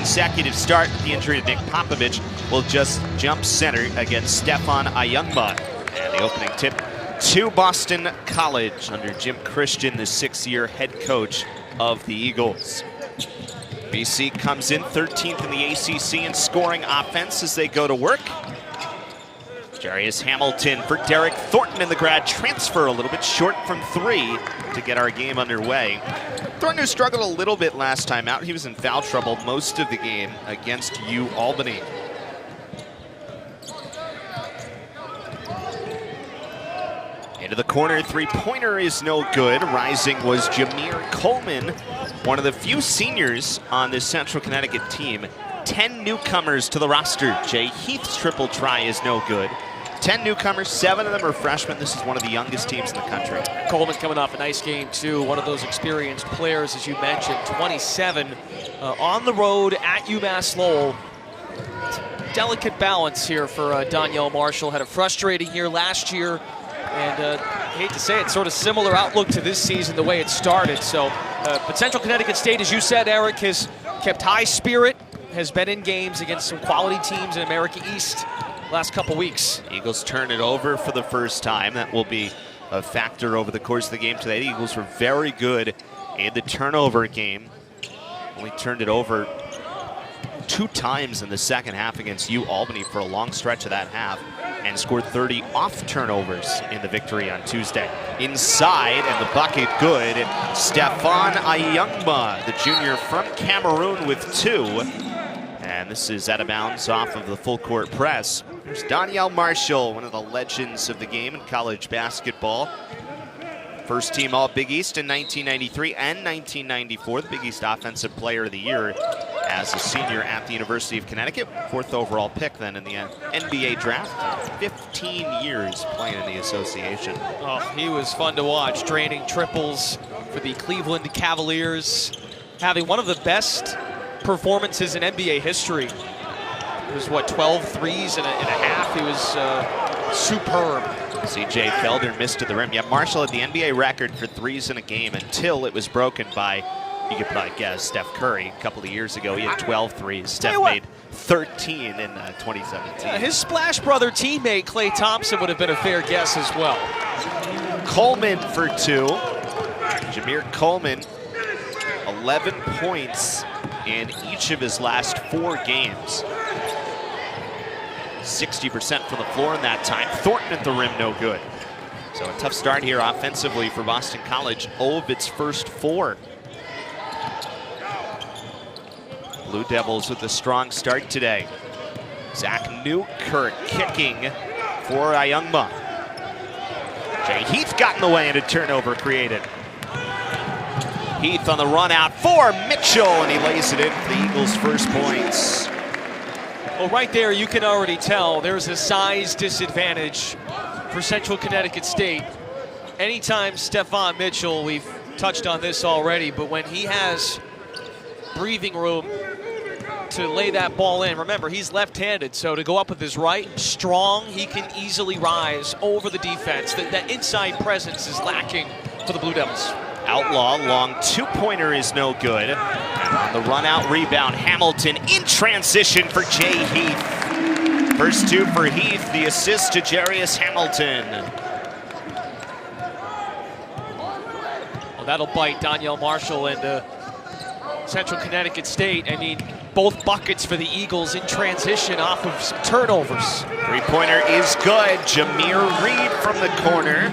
consecutive start. The injury to Nick Popovich will just jump center against Stefan Ayungba. And the opening tip to Boston College under Jim Christian, the 6-year head coach of the Eagles. BC comes in 13th in the ACC in scoring offense as they go to work. Jarius Hamilton for Derek Thornton in the grad transfer, a little bit short from 3 to get our game underway. Thornton, who struggled a little bit last time out, he was in foul trouble most of the game against Albany. Into the corner, three-pointer is no good. Rising was Jameer Coleman, one of the few seniors on this Central Connecticut team. 10 newcomers to the roster. Jay Heath's triple try is no good. 10 newcomers, 7 of them are freshmen. This is one of the youngest teams in the country. Coleman coming off a nice game too. One of those experienced players, as you mentioned, 27 on the road at UMass Lowell. Delicate balance here for Donyell Marshall. Had a frustrating year last year. And hate to say it, sort of similar outlook to this season, the way it started. So, but Central Connecticut State, as you said, Eric, has kept high spirit, has been in games against some quality teams in America East last couple weeks. Eagles turn it over for the first time. That will be a factor over the course of the game today. The Eagles were very good in the turnover game. Only turned it over 2 times in the second half against Albany for a long stretch of that half, and scored 30 off turnovers in the victory on Tuesday. Inside, and the bucket good. Stefan Ayungba, the junior from Cameroon, with 2. And this is out of bounds off of the full court press. There's Donyell Marshall, one of the legends of the game in college basketball. First team All-Big East in 1993 and 1994, the Big East Offensive Player of the Year as a senior at the University of Connecticut. 4th overall pick then in the NBA draft. 15 years playing in the association. Oh, he was fun to watch, draining triples for the Cleveland Cavaliers, having one of the best performances in NBA history. It was, what, 12 threes and a half? He was superb. C.J. Felder missed to the rim. Yeah, Marshall had the NBA record for threes in a game until it was broken by, you could probably guess, Steph Curry. A couple of years ago, he had 12 threes. Steph made 13 in 2017. His Splash Brother teammate, Klay Thompson, would have been a fair guess as well. Coleman for 2. Jameer Coleman, 11 points in each of his last 4 games. 60% from the floor in that time. Thornton at the rim, no good. So a tough start here offensively for Boston College. 0 of its first 4. Blue Devils with a strong start today. Zach Newkirk kicking for Ayungba. Jay Heath got in the way and a turnover created. Heath on the run out for Mitchell, and he lays it in for the Eagles' first points. Well, right there, you can already tell there's a size disadvantage for Central Connecticut State. Anytime Stefan Mitchell, we've touched on this already, but when he has breathing room to lay that ball in, remember, he's left-handed, so to go up with his right, strong, he can easily rise over the defense. That inside presence is lacking for the Blue Devils. Outlaw, long 2-pointer is no good. And on the run-out rebound, Hamilton in transition for Jay Heath. First 2 for Heath, the assist to Jarius Hamilton. Well, that'll bite Donyell Marshall and Central Connecticut State. I mean, both buckets for the Eagles in transition off of some turnovers. 3-pointer is good. Jameer Reed from the corner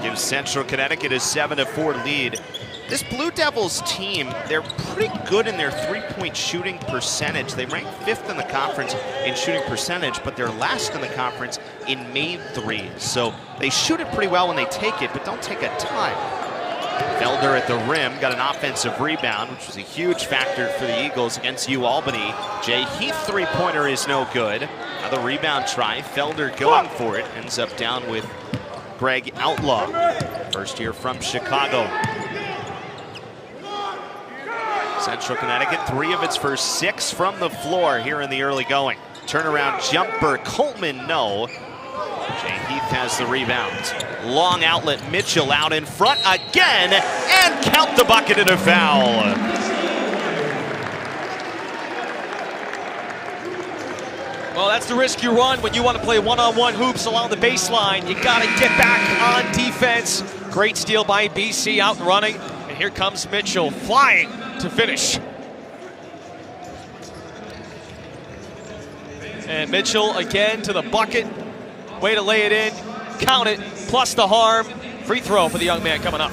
gives Central Connecticut a 7-4 lead. This Blue Devils team, they're pretty good in their 3-point shooting percentage. They rank 5th in the conference in shooting percentage, but they're last in the conference in made threes. So they shoot it pretty well when they take it, but don't take a ton. Felder at the rim got an offensive rebound, which was a huge factor for the Eagles against Albany. Jay Heath 3-pointer is no good. Another rebound try. Felder going for it. Ends up down with Greg Outlaw, first year from Chicago. Central Connecticut, 3 of its first 6 from the floor here in the early going. Turnaround jumper, Coleman, no. Jay Heath has the rebound. Long outlet, Mitchell out in front again, and count the bucket and a foul. Well, that's the risk you run when you want to play one-on-one hoops along the baseline. You got to get back on defense. Great steal by BC, out and running. And here comes Mitchell flying to finish. And Mitchell again to the bucket. Way to lay it in. Count it, plus the harm. Free throw for the young man coming up.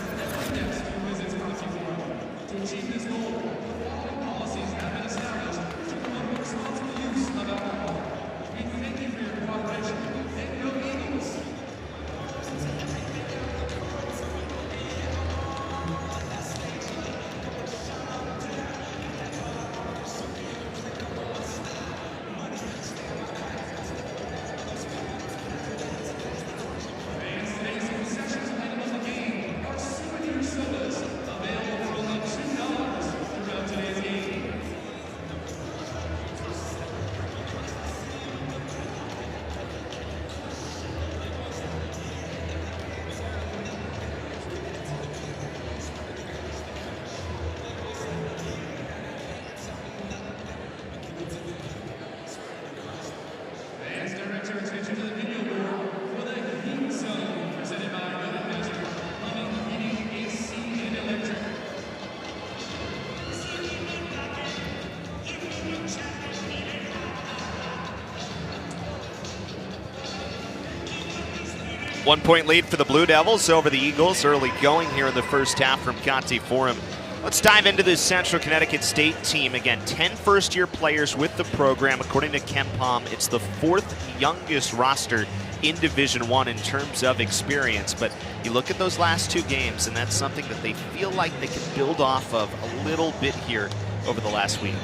One-point lead for the Blue Devils over the Eagles. Early going here in the first half from Conte Forum. Let's dive into this Central Connecticut State team. Again, 10 first-year players with the program. According to KenPom, it's the 4th youngest roster in Division I in terms of experience. But you look at those last 2 games, and that's something that they feel like they can build off of a little bit here over the last week.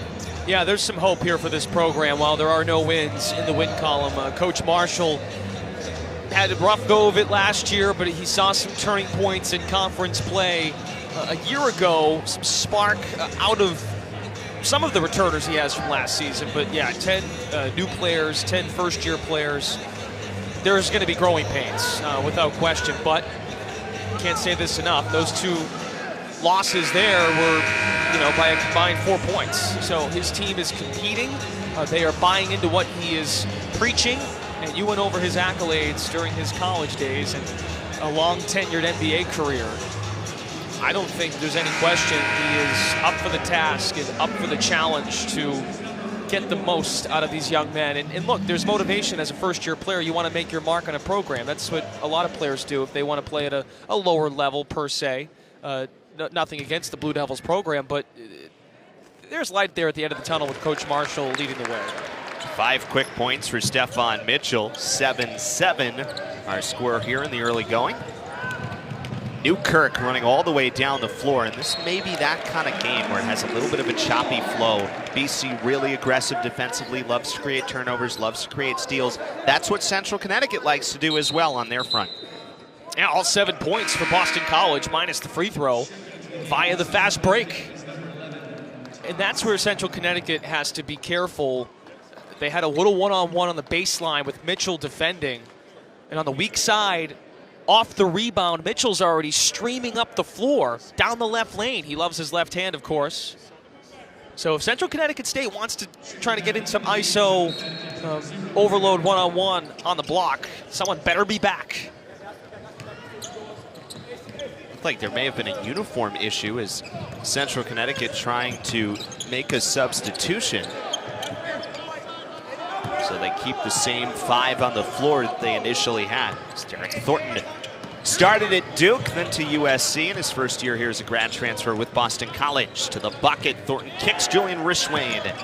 Yeah, there's some hope here for this program. While there are no wins in the win column, Coach Marshall had a rough go of it last year, but he saw some turning points in conference play a year ago, some spark out of some of the returners he has from last season. But yeah, 10 new players, 10 first-year players. There's going to be growing pains, without question, but can't say this enough. Those 2 losses there were, by a combined 4 points. So his team is competing. They are buying into what he is preaching. And you went over his accolades during his college days and a long tenured NBA career. I don't think there's any question he is up for the task and up for the challenge to get the most out of these young men. And look, there's motivation as a first-year player. You want to make your mark on a program. That's what a lot of players do if they want to play at a lower level per se. Nothing against the Blue Devils program, but there's light there at the end of the tunnel with Coach Marshall leading the way. 5 quick points for Stefan Mitchell, 7-7 our score here in the early going. Newkirk running all the way down the floor, and this may be that kind of game where it has a little bit of a choppy flow. BC really aggressive defensively, loves to create turnovers, loves to create steals. That's what Central Connecticut likes to do as well on their front. Yeah, all 7 points for Boston College, minus the free throw, via the fast break. And that's where Central Connecticut has to be careful. They had a little one-on-one on the baseline with Mitchell defending. And on the weak side, off the rebound, Mitchell's already streaming up the floor, down the left lane. He loves his left hand, of course. So if Central Connecticut State wants to try to get in some ISO overload one-on-one on the block, someone better be back. Looked like there may have been a uniform issue as Central Connecticut trying to make a substitution. So they keep the same 5 on the floor that they initially had. Derek Thornton started at Duke, then to USC in his first year here as a grad transfer with Boston College. To the bucket, Thornton kicks Julian Rishwain.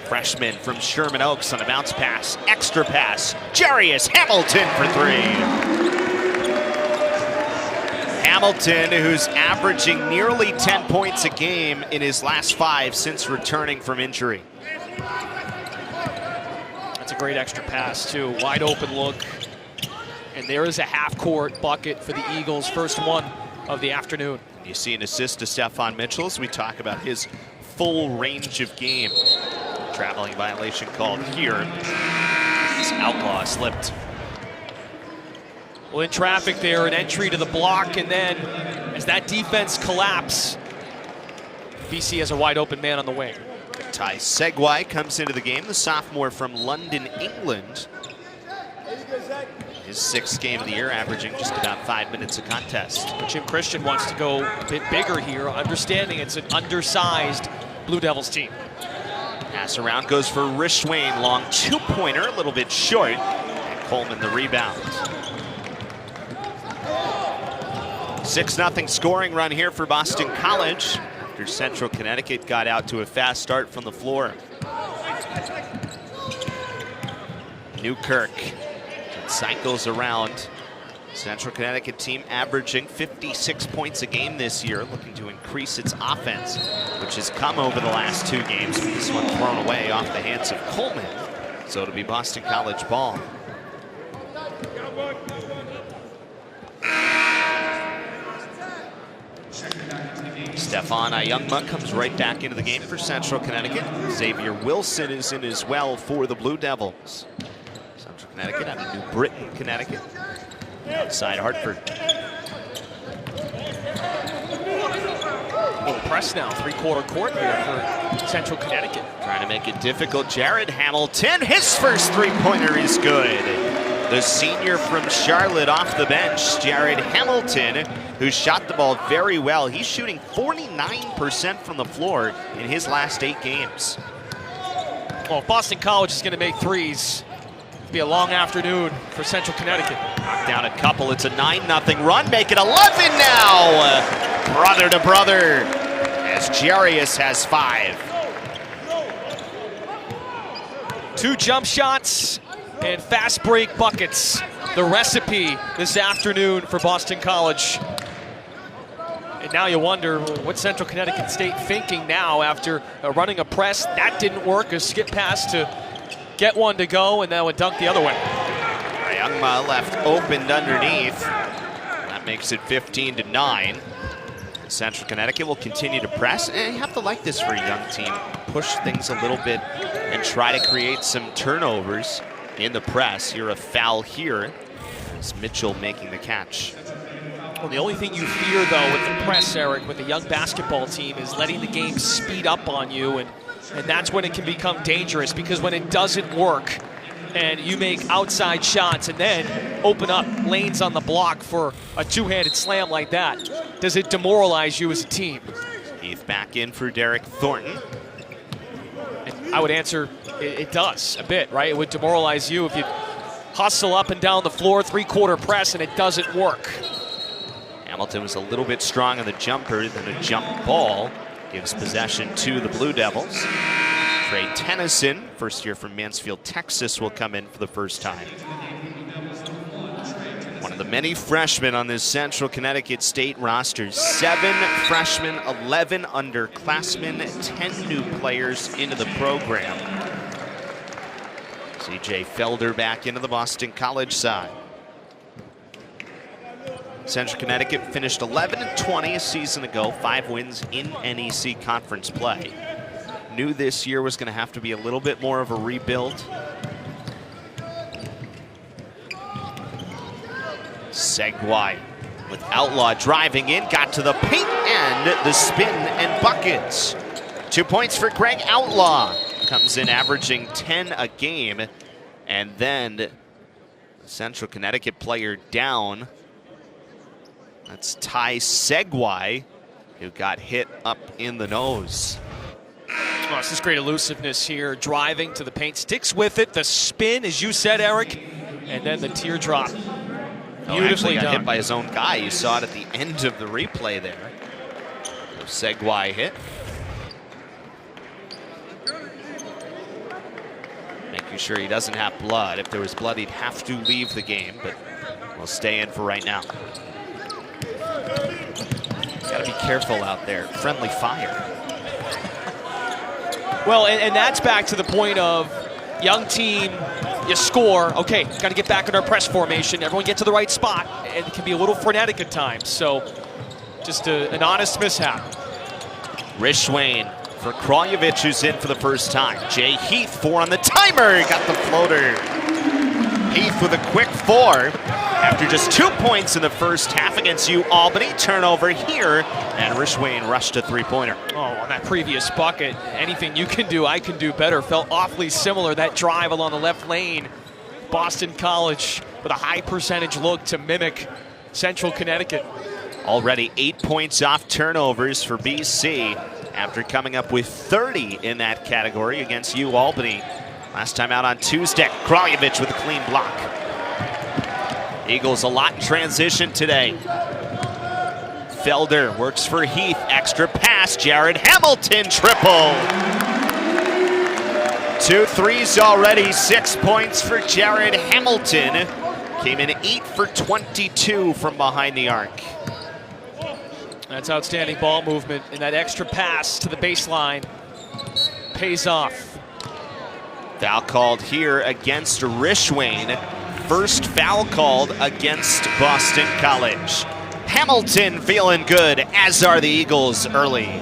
Freshman from Sherman Oaks on a bounce pass. Extra pass, Jarius Hamilton for 3. Hamilton, who's averaging nearly 10 points a game in his last 5 since returning from injury. That's a great extra pass, too. Wide open look. And there is a half-court bucket for the Eagles, first one of the afternoon. You see an assist to Stefan Mitchell as we talk about his full range of game. Traveling violation called here. This outlaw slipped. Well, in traffic there, an entry to the block, and then as that defense collapses, BC has a wide open man on the wing. Ty Segway comes into the game, the sophomore from London, England. His 6th game of the year, averaging just about 5 minutes a contest. Jim Christian wants to go a bit bigger here, understanding it's an undersized Blue Devils team. Pass around goes for Rishwain, long 2-pointer, a little bit short, and Coleman the rebound. 6-0 scoring run here for Boston College after Central Connecticut got out to a fast start from the floor. Newkirk cycles around. Central Connecticut team averaging 56 points a game this year, looking to increase its offense, which has come over the last 2 games. This one thrown away off the hands of Coleman. So it'll be Boston College ball. Stefan Ayungma comes right back into the game for Central Connecticut. Xavier Wilson is in as well for the Blue Devils. Central Connecticut out of New Britain, Connecticut. Outside Hartford. Little press now, 3-quarter court here for Central Connecticut. Trying to make it difficult. Jared Hamilton, his first 3-pointer is good. The senior from Charlotte off the bench, Jared Hamilton, who shot the ball very well. He's shooting 49% from the floor in his last 8 games. Well, if Boston College is going to make threes, it'll be a long afternoon for Central Connecticut. Knocked down a couple. It's a 9-0 run. Make it 11 now. Brother to brother, as Jarius has 5. 2 jump shots and fast break buckets. The recipe this afternoon for Boston College. And now you wonder, what Central Connecticut State thinking now after running a press? That didn't work. A skip pass to get one to go, and now a dunk the other way. Ayungma left opened underneath. That makes it 15-9. Central Connecticut will continue to press. And you have to like this for a young team. Push things a little bit and try to create some turnovers in the press. You're a foul here. It's Mitchell making the catch. Well, the only thing you fear, though, with the press, Eric, with a young basketball team is letting the game speed up on you, and that's when it can become dangerous, because when it doesn't work and you make outside shots and then open up lanes on the block for a 2-handed slam like that, does it demoralize you as a team? Heath back in for Derek Thornton. And I would answer, it does a bit, right? It would demoralize you if you hustle up and down the floor, 3-quarter press, and it doesn't work. Hamilton was a little bit strong on the jumper, then a jump ball gives possession to the Blue Devils. Trey Tennyson, first year from Mansfield, Texas, will come in for the first time. One of the many freshmen on this Central Connecticut State roster. 7 freshmen, 11 underclassmen, 10 new players into the program. CJ Felder back into the Boston College side. Central Connecticut finished 11-20 a season ago, 5 wins in NEC conference play. Knew this year was going to have to be a little bit more of a rebuild. Segway with Outlaw driving in, got to the paint and the spin and buckets. 2 points for Greg Outlaw. Comes in averaging 10 a game. And then the Central Connecticut player down. That's Ty Segway, who got hit up in the nose. Oh, this is great elusiveness here. Driving to the paint, sticks with it. The spin, as you said, Eric, and then the teardrop. Beautifully got done. hit by his own guy. You saw it at the end of the replay there. So Segway hit. Making sure he doesn't have blood. If there was blood, he'd have to leave the game, but we'll stay in for right now. Gotta be careful out there. Friendly fire. Well, and that's back to the point of young team, you score, okay, got to get back in our press formation, everyone get to the right spot, and it can be a little frenetic at times, so just an honest mishap. Rishwain for Kraljevic, who's in for the first time. Jay Heath, 4 on the timer, got the floater. Heath with a quick 4. after just 2 points in the first half against Albany. Turnover here, and Rishwain rushed a three-pointer. Oh, on that previous bucket, anything you can do, I can do better. Felt awfully similar, that drive along the left lane. Boston College with a high percentage look to mimic Central Connecticut. Already 8 points off turnovers for BC after coming up with 30 in that category against Albany. Last time out on Tuesday, Kraljevic with a clean block. Eagles a lot in transition today. Felder works for Heath, extra pass, Jared Hamilton triple. 2 threes already, 6 points for Jared Hamilton. Came in 8 for 22 from behind the arc. That's outstanding ball movement, and that extra pass to the baseline pays off. Foul called here against Rishwain. First foul called against Boston College. Hamilton feeling good, as are the Eagles early.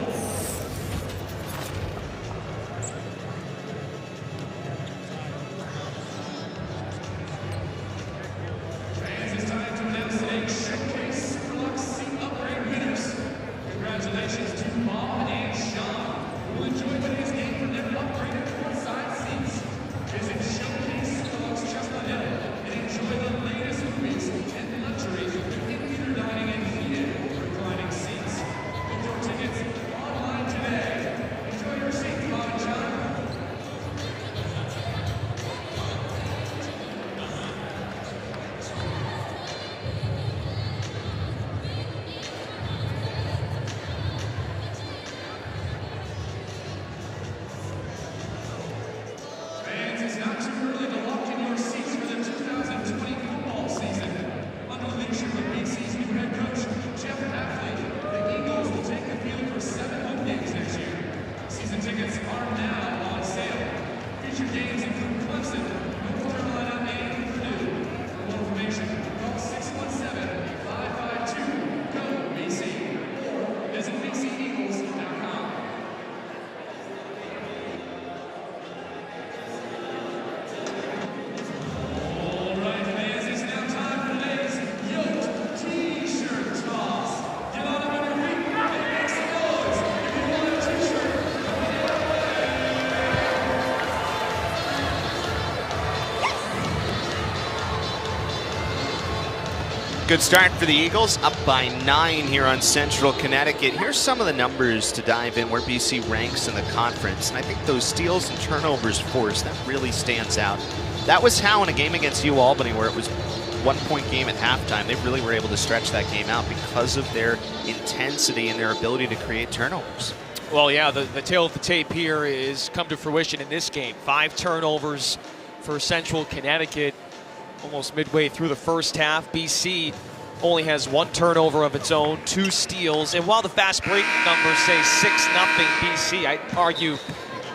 Good start for the Eagles, up by 9 here on Central Connecticut. Here's some of the numbers to dive in where BC ranks in the conference. And I think those steals and turnovers force, that really stands out. That was how in a game against Albany, where it was 1 point game at halftime, they really were able to stretch that game out because of their intensity and their ability to create turnovers. Well, yeah, the tail of the tape here is come to fruition in this game. 5 turnovers for Central Connecticut. Almost midway through the first half, BC only has 1 turnover of its own, 2 steals. And while the fast break numbers say 6-0 BC, I'd argue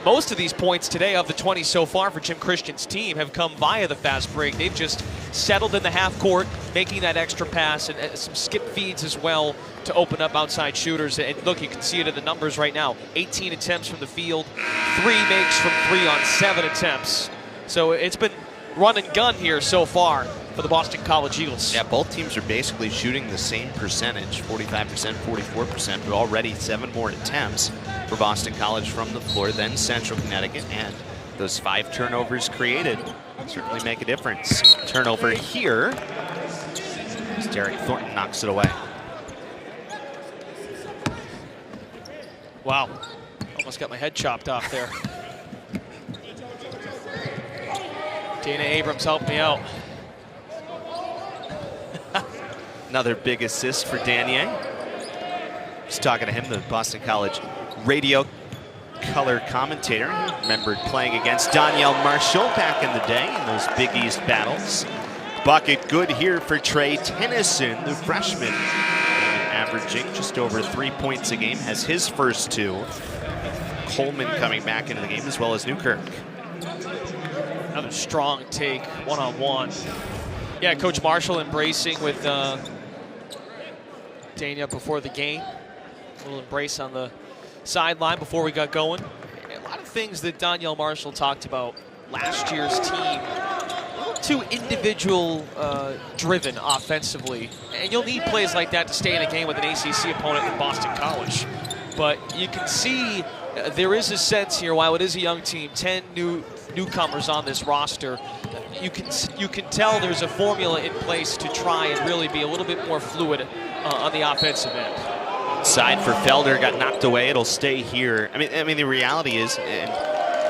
most of these points today of the 20 so far for Jim Christian's team have come via the fast break. They've just settled in the half court, making that extra pass and some skip feeds as well to open up outside shooters. And look, you can see it in the numbers right now. 18 attempts from the field, 3 makes from 3 on 7 attempts. So it's been run and gun here so far for the Boston College Eagles. Yeah, both teams are basically shooting the same percentage, 45%, 44%, but already 7 more attempts for Boston College from the floor than Central Connecticut, and those 5 turnovers created certainly make a difference. Turnover here as Derek Thornton knocks it away. Wow, almost got my head chopped off there. Dana Abrams helped me out. Another big assist for Danier. Just talking to him, the Boston College radio color commentator. Remembered playing against Danielle Marshall back in the day in those Big East battles. Bucket good here for Trey Tennyson, the freshman. Averaging just over 3 points a game, has his first 2. Coleman coming back into the game, as well as Newkirk. Another strong take, one-on-one. Yeah, Coach Marshall embracing with Dania before the game. A little embrace on the sideline before we got going. A lot of things that Danielle Marshall talked about last year's team. A little too individual driven offensively. And you'll need plays like that to stay in a game with an ACC opponent in Boston College. But you can see there is a sense here, while it is a young team, 10 newcomers on this roster, you can tell there's a formula in place to try and really be a little bit more fluid on the offensive end. Side for Felder got knocked away. It'll stay here. I mean, the reality is, and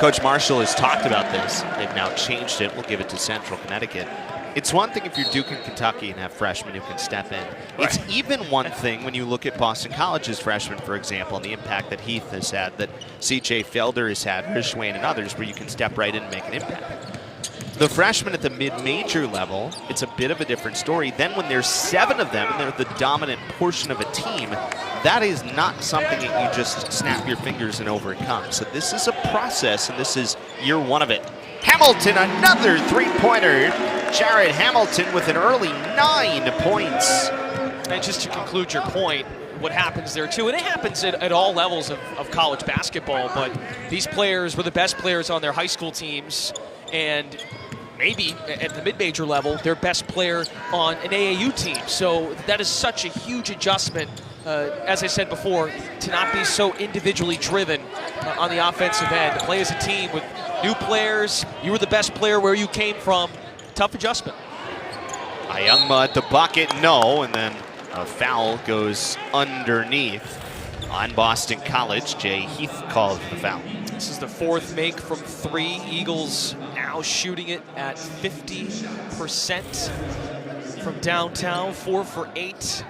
Coach Marshall has talked about this. They've now changed it. We'll give it to Central Connecticut. It's one thing if you're Duke and Kentucky and have freshmen who can step in. Right. It's even one thing when you look at Boston College's freshmen, for example, and the impact that Heath has had, that C.J. Felder has had, Rishwain and others, where you can step right in and make an impact. The freshmen at the mid-major level, it's a bit of a different story. Then when there's 7 of them and they're the dominant portion of a team, that is not something that you just snap your fingers and overcome. So this is a process, and this is year 1 of it. Hamilton, another three-pointer. Jared Hamilton with an early 9 points. And just to conclude your point, what happens there too, and it happens at all levels of college basketball, but these players were the best players on their high school teams, and maybe at the mid-major level, their best player on an AAU team. So that is such a huge adjustment, as I said before, to not be so individually driven on the offensive end. To play as a team with new players, you were the best player where you came from. Tough adjustment. Ayungma at the bucket, no, and then a foul goes underneath on Boston College. Jay Heath called the foul. This is the 4th make from 3. Eagles now shooting it at 50% from downtown, 4 for 8.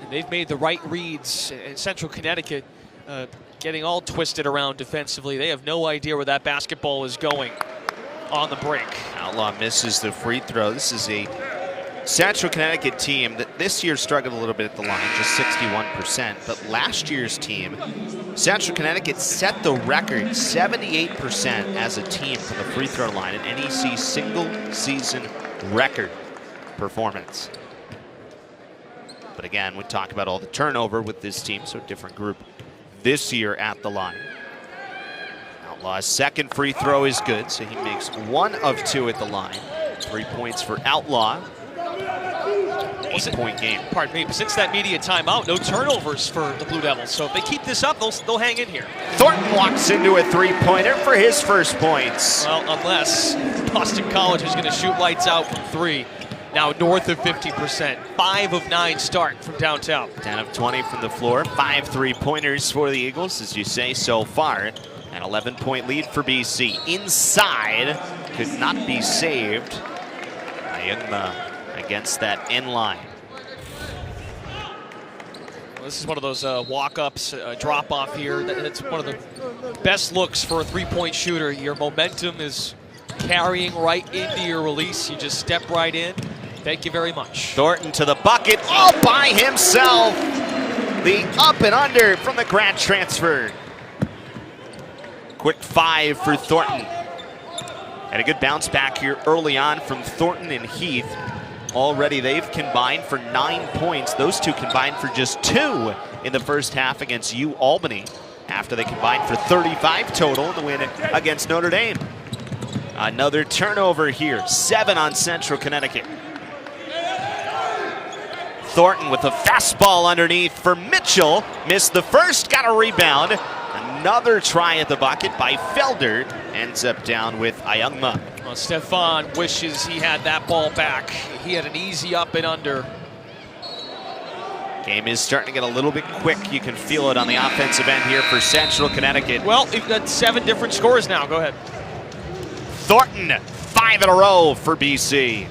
And they've made the right reads. And Central Connecticut getting all twisted around defensively. They have no idea where that basketball is going on the break. Outlaw misses the free throw. This is a Central Connecticut team that this year struggled a little bit at the line, just 61%. But last year's team, Central Connecticut set the record 78% as a team from the free throw line, an NEC single season record performance. But again, we talk about all the turnover with this team, so a different group this year at the line. Outlaw's second free throw is good, so he makes 1 of 2 at the line. 3 points for Outlaw. 8-point game. Pardon me, but since that media timeout, no turnovers for the Blue Devils. So if they keep this up, they'll hang in here. Thornton walks into a 3-pointer for his first points. Well, unless Boston College is going to shoot lights out from 3. Now north of 50%. 5 of 9 start from downtown. 10 of 20 from the floor. 5 3-pointers for the Eagles, as you say so far. An 11-point lead for BC. Inside, could not be saved. Ayungma against that end line. Well, this is one of those walk-ups, drop-off here. That's one of the best looks for a 3-point shooter. Your momentum is carrying right into your release. You just step right in. Thank you very much. Thornton to the bucket, all by himself. The up and under from the grad transfer. Quick 5 for Thornton. And a good bounce back here early on from Thornton and Heath. Already they've combined for 9 points. Those two combined for just 2 in the first half against Albany, after they combined for 35 total in the win against Notre Dame. Another turnover here, 7 on Central Connecticut. Thornton with a fastball underneath for Mitchell. Missed the first, got a rebound. Another try at the bucket by Felder. Ends up down with Ayungma. Well, Stefan wishes he had that ball back. He had an easy up and under. Game is starting to get a little bit quick. You can feel it on the offensive end here for Central Connecticut. Well, you've got 7 different scores now. Go ahead. Thornton, 5 in a row for BC.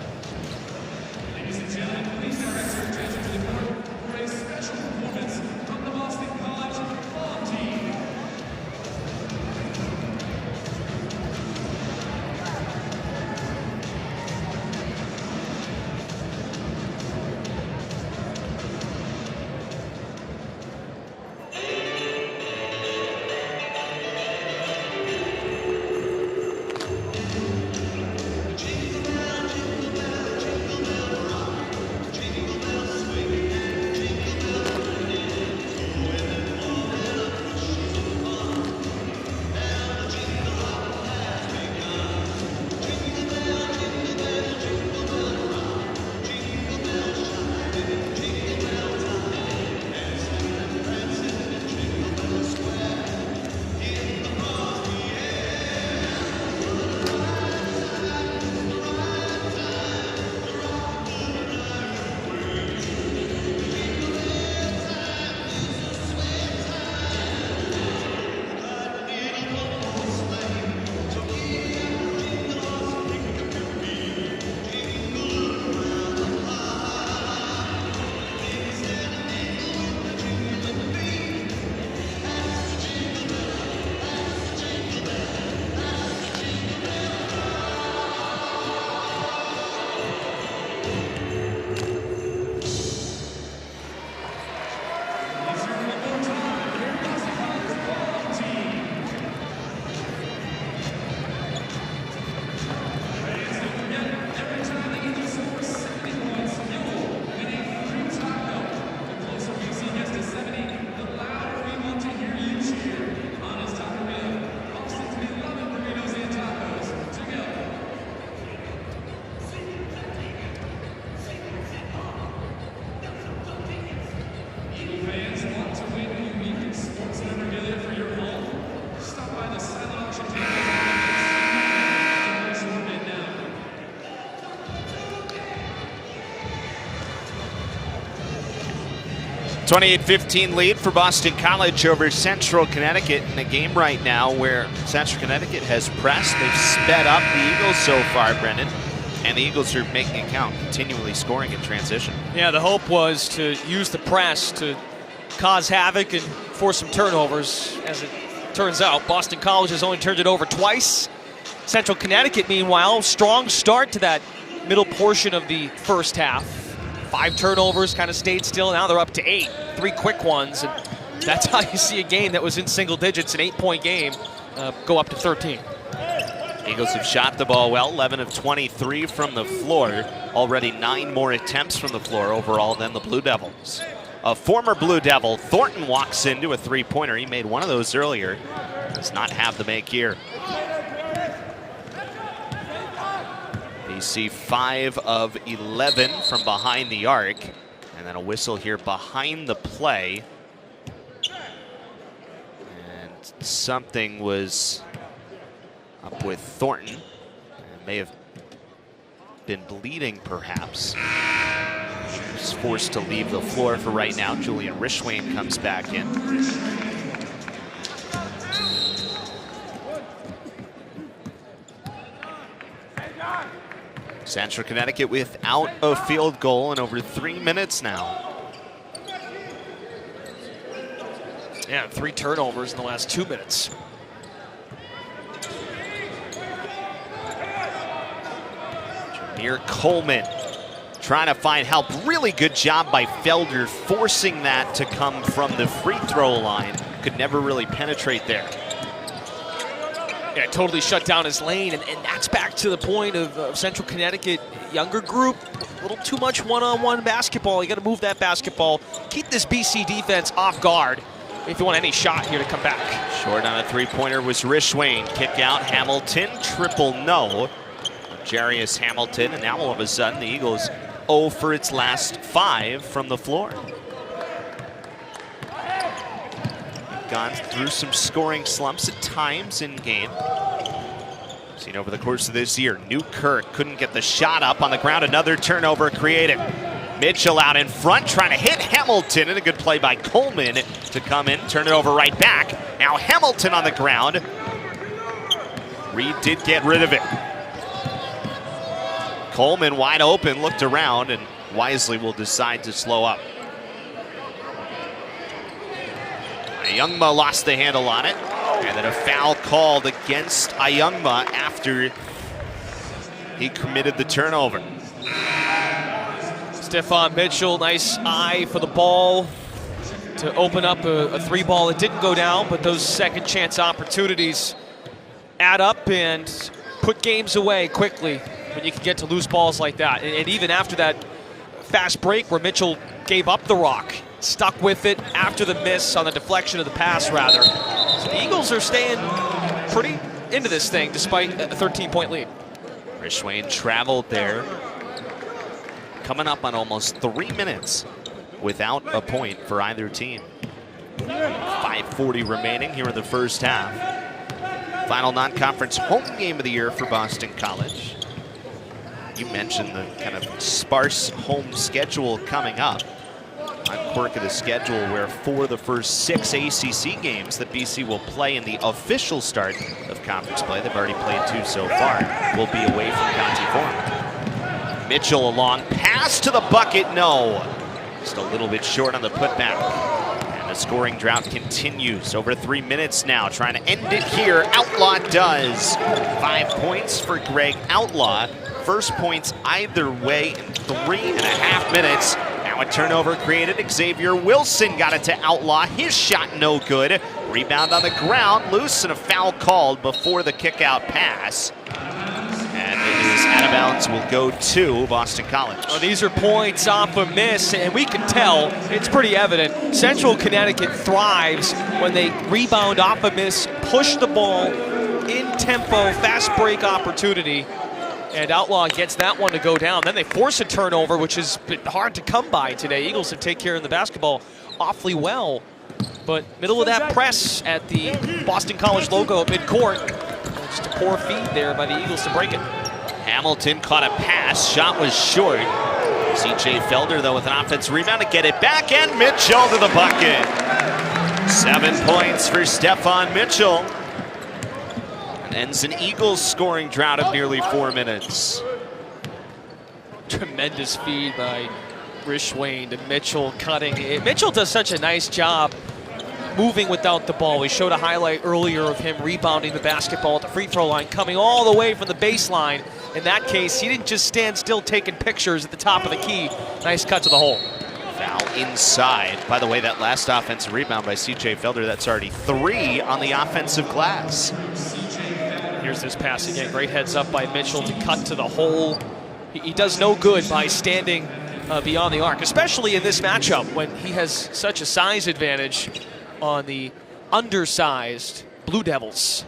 28-15 lead for Boston College over Central Connecticut in a game right now where Central Connecticut has pressed. They've sped up the Eagles so far, Brendan, and the Eagles are making it count, continually scoring in transition. Yeah, the hope was to use the press to cause havoc and force some turnovers. As it turns out, Boston College has only turned it over twice. Central Connecticut, meanwhile, strong start to that middle portion of the first half. 5 turnovers, kind of stayed still. Now they're up to 8, 3 quick ones. And that's how you see a game that was in single digits, an 8-point game, go up to 13. Eagles have shot the ball well, 11 of 23 from the floor. Already 9 more attempts from the floor overall than the Blue Devils. A former Blue Devil, Thornton, walks into a 3-pointer. He made one of those earlier. Does not have the make here. BC 5 of 11 from behind the arc. And then a whistle here behind the play. And something was up with Thornton. And may have been bleeding, perhaps. He's forced to leave the floor for right now. Julian Rishwain comes back in. Central Connecticut without a field goal in over 3 minutes now. Yeah, 3 turnovers in the last 2 minutes. Jameer Coleman trying to find help. Really good job by Felder forcing that to come from the free throw line. Could never really penetrate there. Yeah, totally shut down his lane, and that's back to the point of Central Connecticut, younger group, a little too much one-on-one basketball. You got to move that basketball, keep this BC defense off guard if you want any shot here to come back. Short on a 3-pointer was Rishwain. Kick out, Hamilton, triple no. Jarius Hamilton, and now all of a sudden the Eagles 0 for its last 5 from the floor. Gone through some scoring slumps at times in game. Seen over the course of this year. Newkirk couldn't get the shot up on the ground. Another turnover created. Mitchell out in front trying to hit Hamilton, and a good play by Coleman to come in, turn it over right back. Now Hamilton on the ground. Reed did get rid of it. Coleman wide open, looked around, and wisely will decide to slow up. Ayungma lost the handle on it, and then a foul called against Ayungma after he committed the turnover. Stephon Mitchell, nice eye for the ball to open up a 3-ball. It didn't go down, but those second chance opportunities add up and put games away quickly when you can get to loose balls like that. And even after that fast break where Mitchell gave up the rock, stuck with it after the miss on the deflection of the pass, rather. So the Eagles are staying pretty into this thing despite a 13-point lead. Rishwain traveled there. Coming up on almost 3 minutes without a point for either team. 5:40 remaining here in the first half. Final non-conference home game of the year for Boston College. You mentioned the kind of sparse home schedule coming up. On quirk of the schedule where for the first 6 ACC games that BC will play in the official start of conference play, they've already played 2 so far, will be away from Conti Forum. Mitchell, a long pass to the bucket, no. Just a little bit short on the putback. And the scoring drought continues over 3 minutes now, trying to end it here. Outlaw does. 5 points for Greg Outlaw. First points either way in 3.5 minutes. Now a turnover created. Xavier Wilson got it to Outlaw. His shot no good. Rebound on the ground, loose, and a foul called before the kick-out pass. And it is out of bounds, will go to Boston College. Well, these are points off a miss, and we can tell, it's pretty evident, Central Connecticut thrives when they rebound off a miss, push the ball in tempo, fast break opportunity, and Outlaw gets that one to go down. Then they force a turnover, which has been hard to come by today. Eagles have taken care of the basketball awfully well, but middle of that press at the Boston College logo at midcourt, just a poor feed there by the Eagles to break it. Hamilton caught a pass, shot was short. C.J. Felder, though, with an offensive rebound to get it back, and Mitchell to the bucket. 7 points for Stephon Mitchell. And ends an Eagles scoring drought of nearly 4 minutes. Tremendous feed by Rishwain to Mitchell, cutting it. Mitchell does such a nice job moving without the ball. We showed a highlight earlier of him rebounding the basketball at the free throw line, coming all the way from the baseline. In that case, he didn't just stand still taking pictures at the top of the key. Nice cut to the hole. Foul inside. By the way, that last offensive rebound by C.J. Felder, that's already 3 on the offensive glass. Here's this pass again. Great heads up by Mitchell to cut to the hole. He does no good by standing beyond the arc, especially in this matchup when he has such a size advantage on the undersized Blue Devils.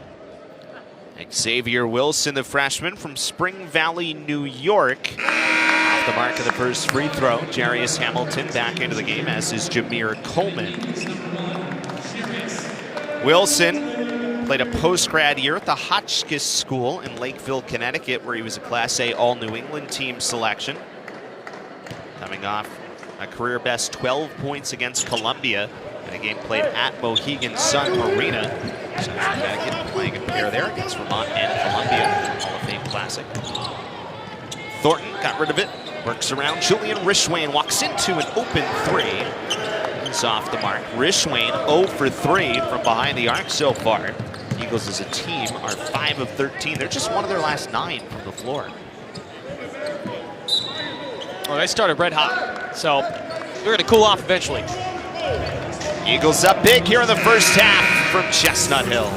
Xavier Wilson, the freshman from Spring Valley, New York. Off the mark of the first free throw. Jarius Hamilton back into the game, as is Jameer Coleman. Wilson played a post-grad year at the Hotchkiss School in Lakeville, Connecticut, where he was a Class A All-New England team selection. Coming off a career-best 12 points against Columbia in a game played at Mohegan Sun Arena. Central Connecticut playing a pair there against Vermont and Columbia, Hall of Fame Classic. Thornton got rid of it, works around. Julian Rishwain walks into an open 3. He's off the mark. Rishwain 0 for 3 from behind the arc so far. Eagles as a team are 5 of 13. They're just one of their last 9 from the floor. Well, they started red hot, so they're going to cool off eventually. Eagles up big here in the first half from Chestnut Hill.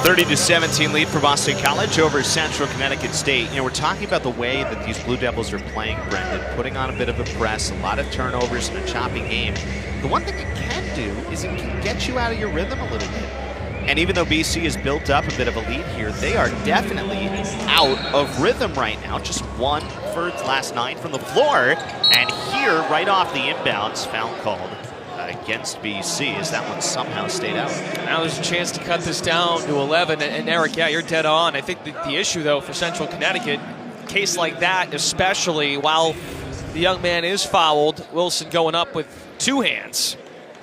(30-17) lead for Boston College over Central Connecticut State. You know, we're talking about the way that these Blue Devils are playing, Brendan, putting on a bit of a press, a lot of turnovers in a choppy game. The one thing it can do is it can get you out of your rhythm a little bit. And even though BC has built up a bit of a lead here, they are definitely out of rhythm right now. Just 1 for its last 9 from the floor. And here, right off the inbounds, foul called against BC as that one somehow stayed out. Now there's a chance to cut this down to 11. And Eric, yeah, you're dead on. I think the issue, though, for Central Connecticut, a case like that, especially while the young man is fouled, Wilson going up with 2 hands.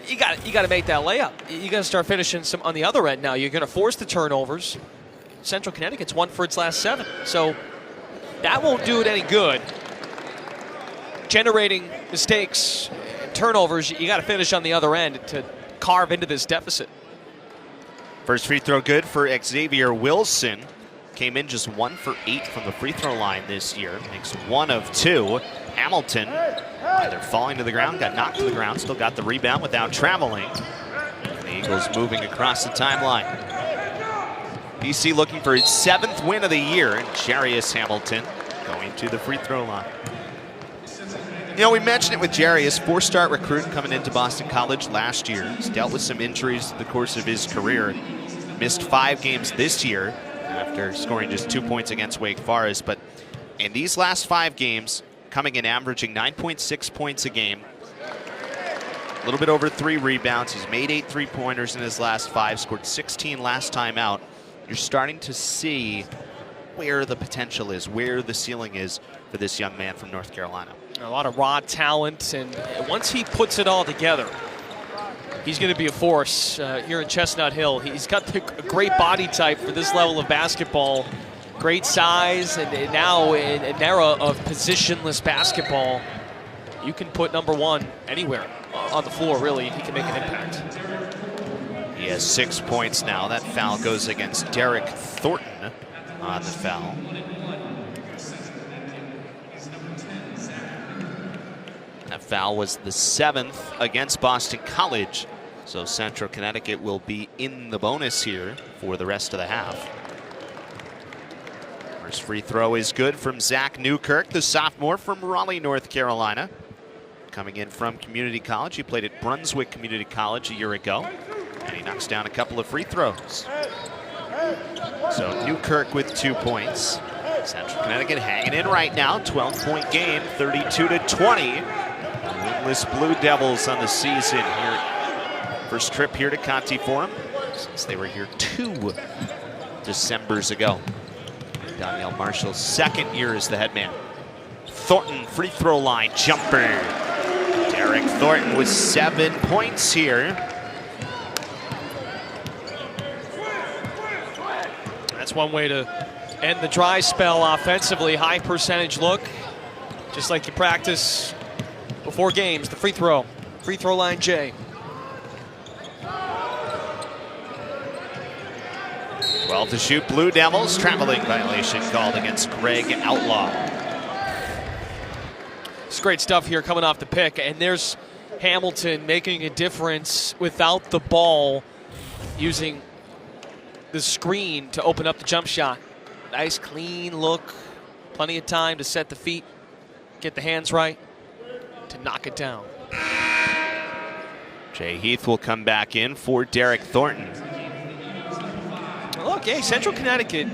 You got to make that layup. You got to start finishing some on the other end now. You're going to force the turnovers. Central Connecticut's won for its last 7, so that won't do it any good. Generating mistakes, turnovers, you got to finish on the other end to carve into this deficit. First free throw good for Xavier Wilson. Came in just 1 for 8 from the free throw line this year. Makes 1 of 2. Hamilton either falling to the ground, got knocked to the ground, still got the rebound without traveling. The Eagles moving across the timeline. BC looking for its 7th win of the year, and Jarius Hamilton going to the free throw line. You know, we mentioned it with Jarius, 4-star recruit coming into Boston College last year. He's dealt with some injuries in the course of his career. Missed 5 games this year after scoring just 2 points against Wake Forest. But in these last 5 games, coming in averaging 9.6 points a game, a little bit over 3 rebounds. He's made 8 3-pointers in his last 5, scored 16 last time out. You're starting to see where the potential is, where the ceiling is for this young man from North Carolina. A lot of raw talent, and once he puts it all together, he's going to be a force here in Chestnut Hill. He's got a great body type for this level of basketball, great size, and now in an era of positionless basketball, you can put number 1 anywhere on the floor, really. He can make an impact. He has 6 points now. That foul goes against Derek Thornton on the foul. That foul was the 7th against Boston College. So Central Connecticut will be in the bonus here for the rest of the half. First free throw is good from Zach Newkirk, the sophomore from Raleigh, North Carolina. Coming in from community college. He played at Brunswick Community College a year ago. And he knocks down a couple of free throws. So Newkirk with 2 points. Central Connecticut hanging in right now. 12-point game, 32-20. Winless Blue Devils on the season here. First trip here to Conti Forum since they were here 2 Decembers ago. Danielle Marshall's 2nd year as the head man. Thornton, free throw line jumper. Derek Thornton with 7 points here. That's one way to end the dry spell offensively. High percentage look, just like you practice before games. The free throw line J. 12 to shoot. Blue Devils, traveling violation called against Greg Outlaw. It's great stuff here coming off the pick, and there's Hamilton making a difference without the ball, using the screen to open up the jump shot. Nice clean look, plenty of time to set the feet, get the hands right, to knock it down. Jay Heath will come back in for Derek Thornton. Look, hey, Central Connecticut,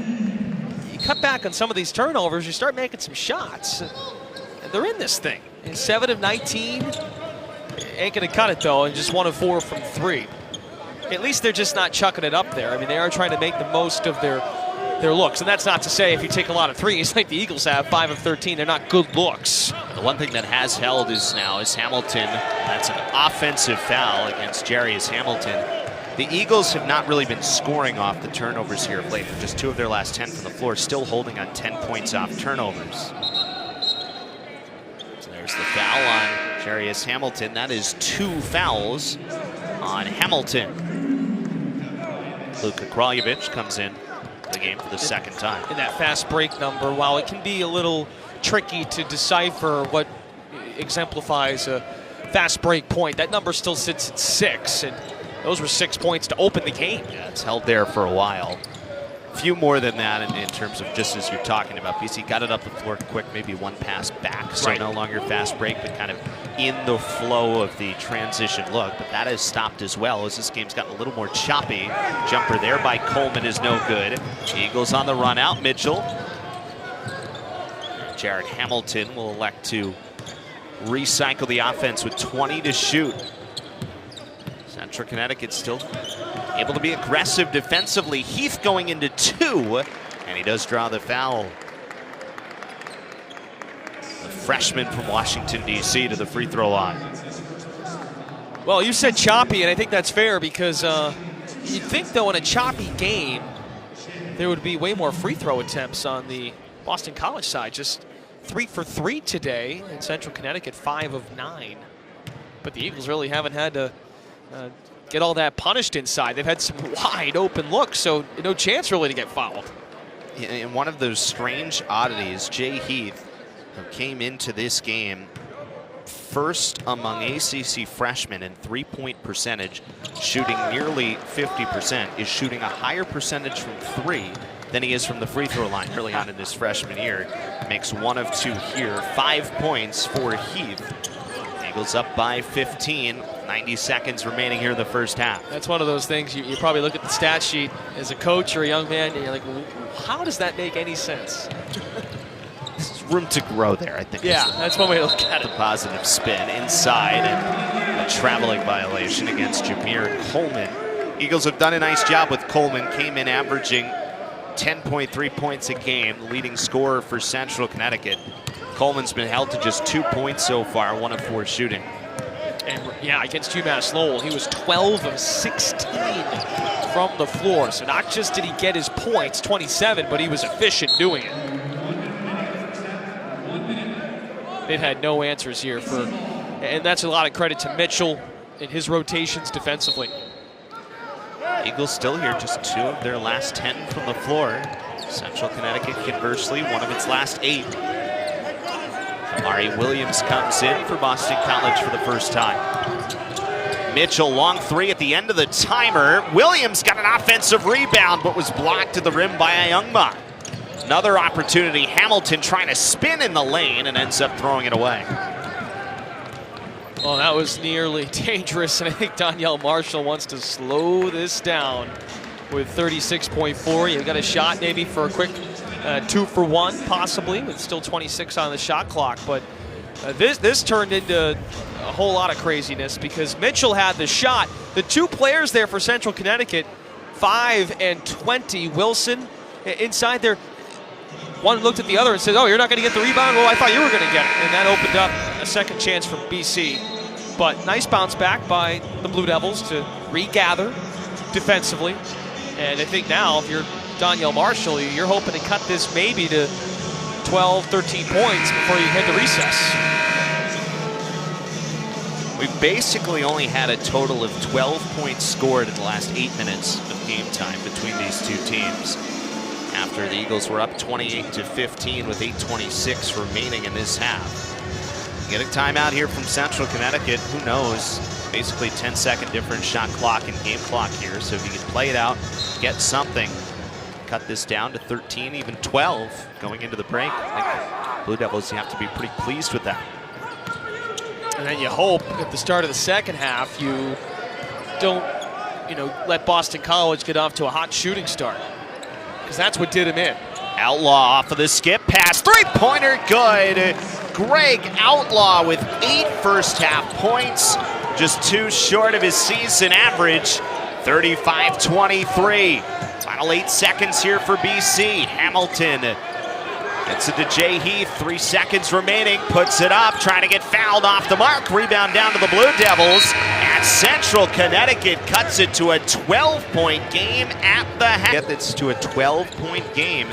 you cut back on some of these turnovers, you start making some shots. And they're in this thing. And 7 of 19, ain't gonna cut it though, and just 1 of 4 from 3. At least they're just not chucking it up there. I mean, they are trying to make the most of their looks. And that's not to say if you take a lot of threes like the Eagles have, 5 of 13, they're not good looks. The one thing that has held is Hamilton. That's an offensive foul against Jarius Hamilton. The Eagles have not really been scoring off the turnovers here of late. Just 2 of their last 10 from the floor, still holding on 10 points off turnovers. So there's the foul on Jarius Hamilton. That is 2 fouls on Hamilton. Luka Kraljevic comes in the game for the 2nd time. In that fast break number, while it can be a little tricky to decipher what exemplifies a fast break point, that number still sits at 6, and those were 6 points to open the game. Yeah, it's held there for a while. A few more than that in terms of just as you're talking about. BC got it up the floor quick, maybe 1 pass back, so no longer fast break, but kind of in the flow of the transition look. But that has stopped as well as this game's gotten a little more choppy. Jumper there by Coleman is no good. Eagles on the run out. Mitchell. Jared Hamilton will elect to recycle the offense with 20 to shoot. Central Connecticut still able to be aggressive defensively. Heath going into 2, and he does draw the foul. The freshman from Washington, D.C. to the free throw line. Well, you said choppy, and I think that's fair because you'd think, though, in a choppy game, there would be way more free throw attempts on the Boston College side. Just 3 for 3 today, and Central Connecticut 5 of 9. But the Eagles really haven't had to get all that punished inside. They've had some wide open looks, so no chance really to get fouled. In one of those strange oddities, Jay Heath, who came into this game first among ACC freshmen in three-point percentage, shooting nearly 50%, is shooting a higher percentage from 3 than he is from the free throw line early on in his freshman year. Makes 1 of 2 here. 5 points for Heath. Eagles up by 15. 90 seconds remaining here in the first half. That's one of those things you probably look at the stat sheet as a coach or a young man, and you're like, well, how does that make any sense? There's room to grow there, I think. Yeah, that's one way to look at it. The positive spin inside, and a traveling violation against Jameer Coleman. Eagles have done a nice job with Coleman. Came in averaging 10.3 points a game, leading scorer for Central Connecticut. Coleman's been held to just 2 points so far, 1 of 4 shooting. And yeah, against UMass Lowell, he was 12 of 16 from the floor. So not just did he get his points, 27, but he was efficient doing it. They've had no answers here and that's a lot of credit to Mitchell and his rotations defensively. Eagles still here, just 2 of their last 10 from the floor. Central Connecticut, conversely, 1 of its last 8. Ari Williams comes in for Boston College for the first time. Mitchell, long 3 at the end of the timer. Williams got an offensive rebound, but was blocked to the rim by Ayungma. Another opportunity, Hamilton trying to spin in the lane and ends up throwing it away. Well, that was nearly dangerous, and I think Donyell Marshall wants to slow this down with 36.4. You've got a shot maybe for a quick 2 for 1, possibly, with still 26 on the shot clock. But this turned into a whole lot of craziness because Mitchell had the shot. The 2 players there for Central Connecticut, 5 and 20. Wilson inside there. One looked at the other and said, oh, you're not going to get the rebound? Well, I thought you were going to get it. And that opened up a second chance for BC. But nice bounce back by the Blue Devils to regather defensively. And I think now, if you're Donyell Marshall, you're hoping to cut this maybe to 12, 13 points before you hit the recess. We've basically only had a total of 12 points scored in the last 8 minutes of game time between these 2 teams. After the Eagles were up 28-15 with 8:26 remaining in this half. Get a timeout here from Central Connecticut. Who knows? Basically 10-second difference shot clock and game clock here. So if you can play it out, get something, cut this down to 13, even 12 going into the break. I think Blue Devils, you have to be pretty pleased with that. And then you hope at the start of the second half you don't, let Boston College get off to a hot shooting start, because that's what did him in. Outlaw off of the skip pass, 3-pointer good. Greg Outlaw with 8 first half points, just 2 short of his season average, 35-23. Final 8 seconds here for BC. Hamilton gets it to Jay Heath, 3 seconds remaining, puts it up, trying to get fouled off the mark. Rebound down to the Blue Devils, and Central Connecticut cuts it to a 12-point game at the half. It's to a 12-point game.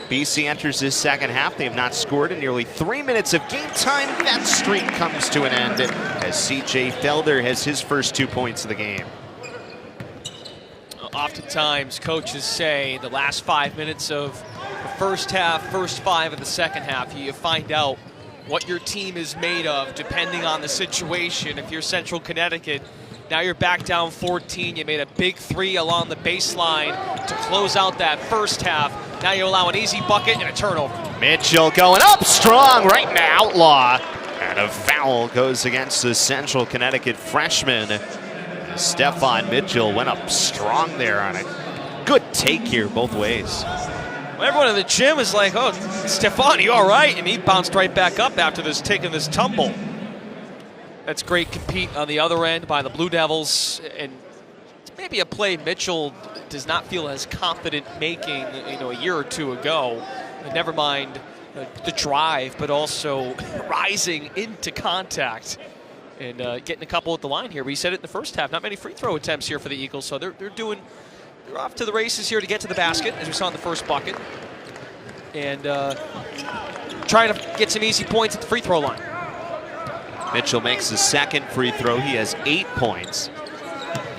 BC enters this second half. They have not scored in nearly 3 minutes of game time. That streak comes to an end as CJ Felder has his first 2 points of the game. Oftentimes, coaches say the last 5 minutes of the first half, first 5 of the second half, you find out what your team is made of depending on the situation. If you're Central Connecticut, now you're back down 14. You made a big 3 along the baseline to close out that first half. Now you allow an easy bucket and a turnover. Mitchell going up strong right into Outlaw. And a foul goes against the Central Connecticut freshman. Stefan Mitchell went up strong there on a good take here both ways. Well, everyone in the gym is like, oh, Stefan, you all right? And he bounced right back up after taking this tumble. That's great compete on the other end by the Blue Devils. And maybe a play Mitchell does not feel as confident making, a year or two ago. Never mind the drive, but also rising into contact and getting a couple at the line here. We said it in the first half. Not many free throw attempts here for the Eagles, so they're off to the races here to get to the basket, as we saw in the first bucket, and trying to get some easy points at the free throw line. Mitchell makes his second free throw. He has 8 points.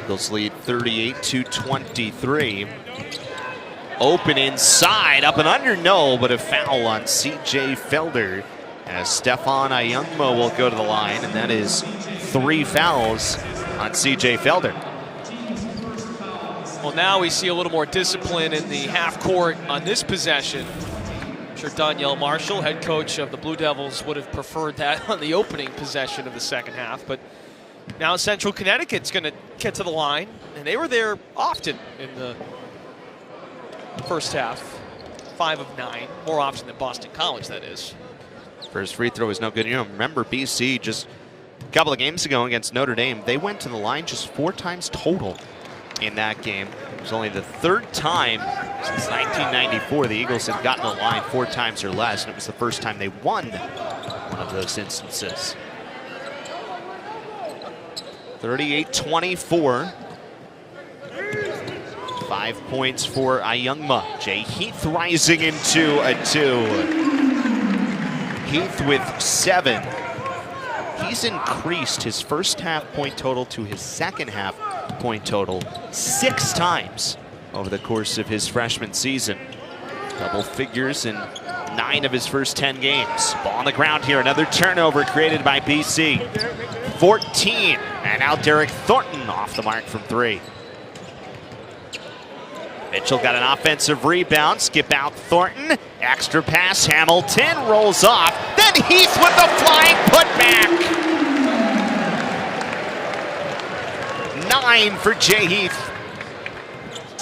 Eagles lead 38-23. Open inside, up and under, no, but a foul on C.J. Felder as Stefan Ayungmo will go to the line, and that is 3 fouls on C.J. Felder. Well, now we see a little more discipline in the half court on this possession. I'm sure Donyell Marshall, head coach of the Blue Devils, would have preferred that on the opening possession of the second half, but now Central Connecticut's going to get to the line, and they were there often in the first half. 5 of 9, more often than Boston College, that is. First free throw is no good. Remember BC just a couple of games ago against Notre Dame, they went to the line just 4 times total in that game. It was only the 3rd time since 1994 the Eagles had gotten the line 4 times or less, and it was the first time they won one of those instances. 38-24. 5 points for Ayungma. Jay Heath rising into a 2. Heath with 7. He's increased his first half point total to his second half point total 6 times over the course of his freshman season. Double figures in 9 of his first 10 games. Ball on the ground here, another turnover created by BC. 14, and now Derek Thornton off the mark from 3. Mitchell got an offensive rebound, skip out Thornton, extra pass, Hamilton rolls off, then Heath with the flying putback. 9 for Jay Heath.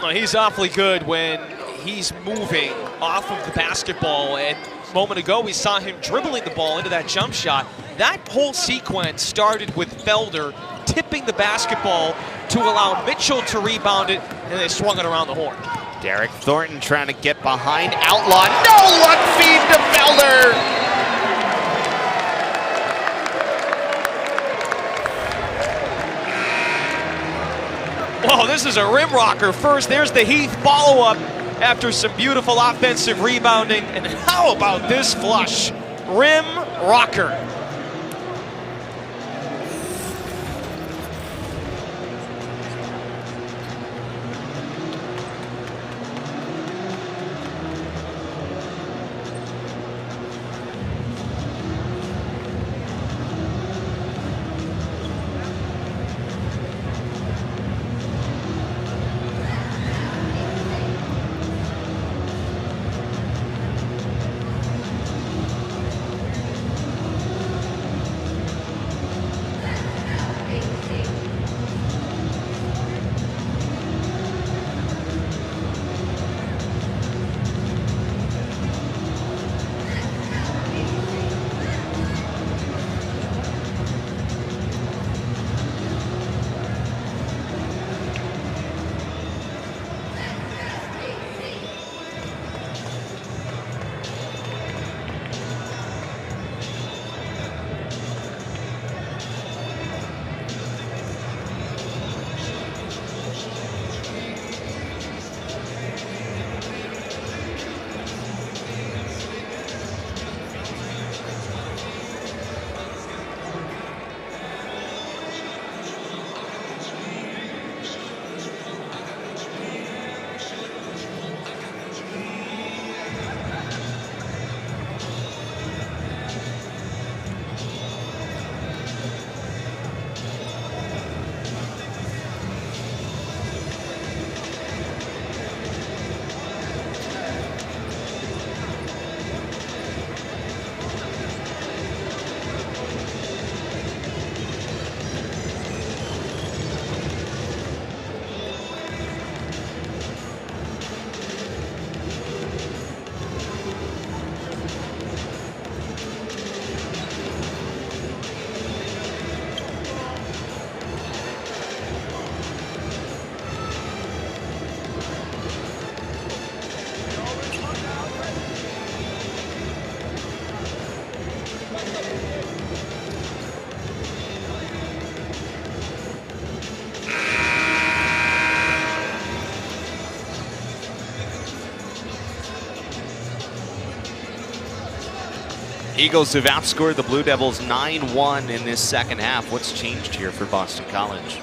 Well, he's awfully good when he's moving off of the basketball, and a moment ago we saw him dribbling the ball into that jump shot. That whole sequence started with Felder tipping the basketball to allow Mitchell to rebound it, and they swung it around the horn. Derek Thornton trying to get behind Outlaw. No luck feed to Felder. Whoa, this is a rim rocker. First, there's the Heath follow-up after some beautiful offensive rebounding. And how about this flush? Rim rocker. Eagles have outscored the Blue Devils 9-1 in this second half. What's changed here for Boston College?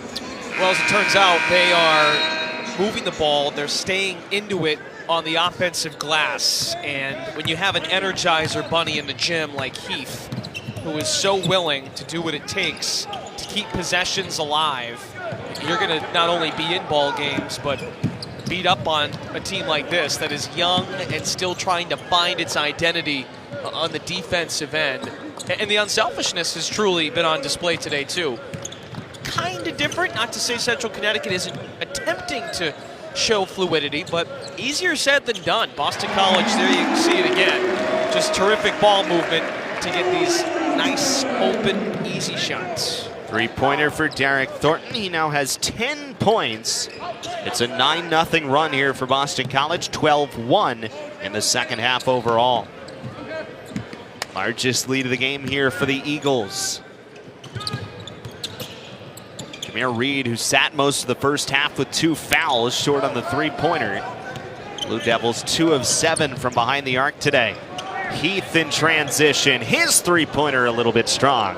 Well, as it turns out, they are moving the ball. They're staying into it on the offensive glass. And when you have an Energizer bunny in the gym like Heath, who is so willing to do what it takes to keep possessions alive, you're going to not only be in ball games, but beat up on a team like this that is young and still trying to find its identity on the defensive end. And the unselfishness has truly been on display today, too. Kind of different, not to say Central Connecticut isn't attempting to show fluidity, but easier said than done. Boston College, there you can see it again. Just terrific ball movement to get these nice, open, easy shots. Three-pointer for Derek Thornton. He now has 10 points. It's a 9-0 run here for Boston College, 12-1 in the second half overall. Largest lead of the game here for the Eagles. Jameer Reed, who sat most of the first half with 2 fouls, short on the three-pointer. Blue Devils 2 of 7 from behind the arc today. Heath in transition. His three-pointer a little bit strong.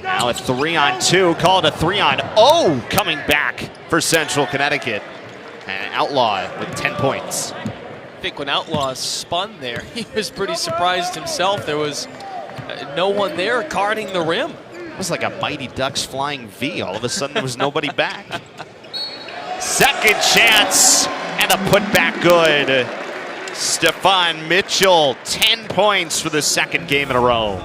Now a 3-on-2, called a 3-on-0 coming back for Central Connecticut. And Outlaw with 10 points. I think when Outlaw spun there, he was pretty surprised himself. There was no one there guarding the rim. It was like a Mighty Ducks flying V. All of a sudden there was nobody back. Second chance and a putback good. Stefan Mitchell, 10 points for the second game in a row.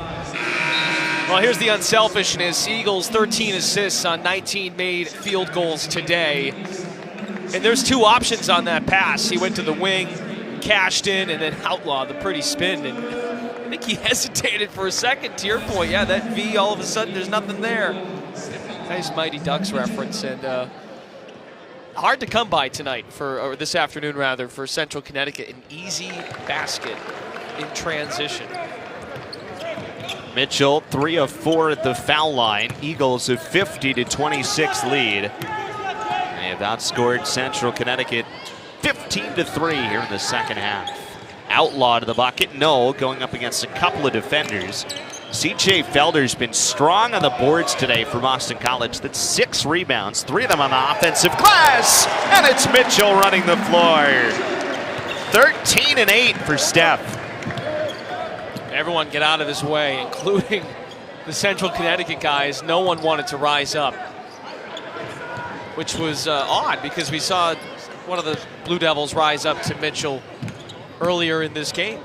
Well, here's the unselfishness. Eagles 13 assists on 19 made field goals today. And there's 2 options on that pass. He went to the wing, cashed in, and then Outlaw, the pretty spin. And I think he hesitated for a second. To your point, yeah, that V, all of a sudden, there's nothing there. Nice Mighty Ducks reference. And hard to come by tonight, or this afternoon rather, for Central Connecticut. An easy basket in transition. Mitchell, 3 of 4 at the foul line. Eagles a 50-26 lead. They have outscored Central Connecticut 15-3 here in the second half. Outlaw to the bucket, no, going up against a couple of defenders. CJ Felder's been strong on the boards today for Boston College. That's 6 rebounds, 3 of them on the offensive glass, and it's Mitchell running the floor. 13 and 8 for Steph. Everyone get out of his way, including the Central Connecticut guys. No one wanted to rise up, which was odd because we saw one of the Blue Devils rise up to Mitchell earlier in this game.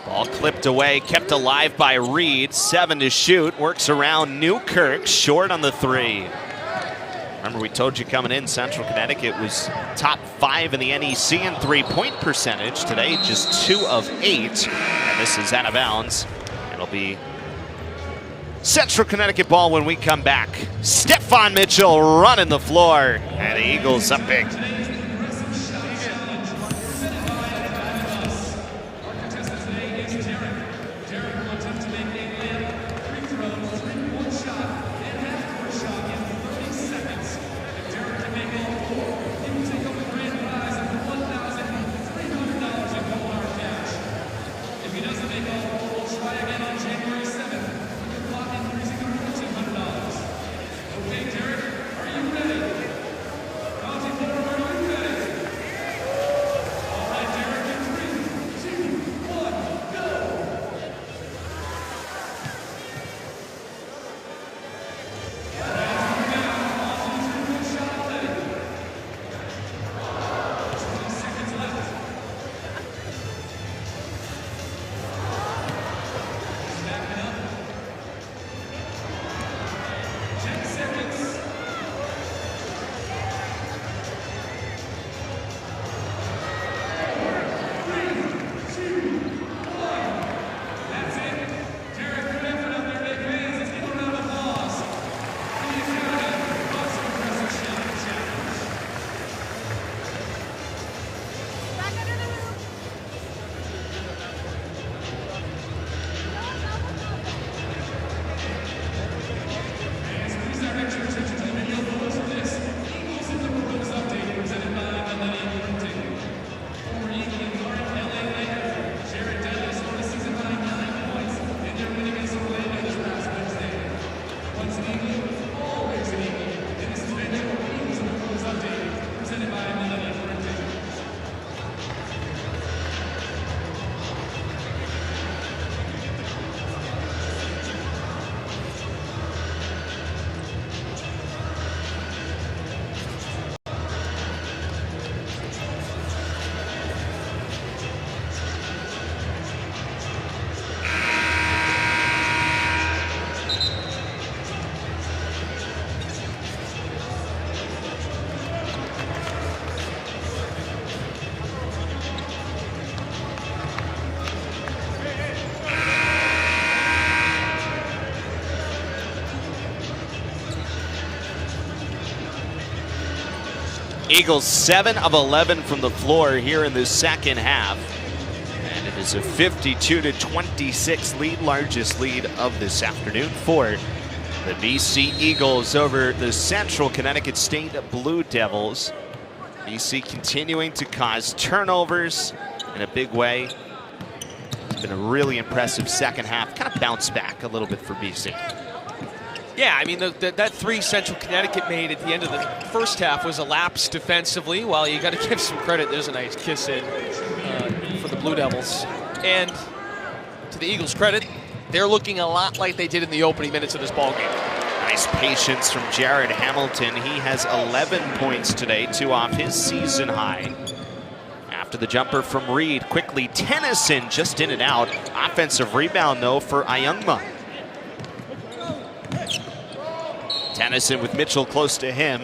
Ball clipped away, kept alive by Reed. 7 to shoot, works around Newkirk, short on the 3. Remember, we told you coming in, Central Connecticut was top 5 in the NEC in three-point percentage. Today, just 2 of 8. And this is out of bounds. It'll be Central Connecticut ball when we come back. Stefan Mitchell running the floor. And the Eagles up big. Eagles 7 of 11 from the floor here in the second half. And it is a 52-26 lead, largest lead of this afternoon for the BC Eagles over the Central Connecticut State Blue Devils. BC continuing to cause turnovers in a big way. It's been a really impressive second half. Kind of bounced back a little bit for BC. Yeah, I mean, that three Central Connecticut made at the end of the first half was a lapse defensively. Well, you got to give some credit. There's a nice kiss in for the Blue Devils. And to the Eagles' credit, they're looking a lot like they did in the opening minutes of this ballgame. Nice patience from Jared Hamilton. He has 11 points today, 2 off his season high. After the jumper from Reed, quickly Tennyson just in and out. Offensive rebound, though, for Ayungma. Tennyson with Mitchell close to him.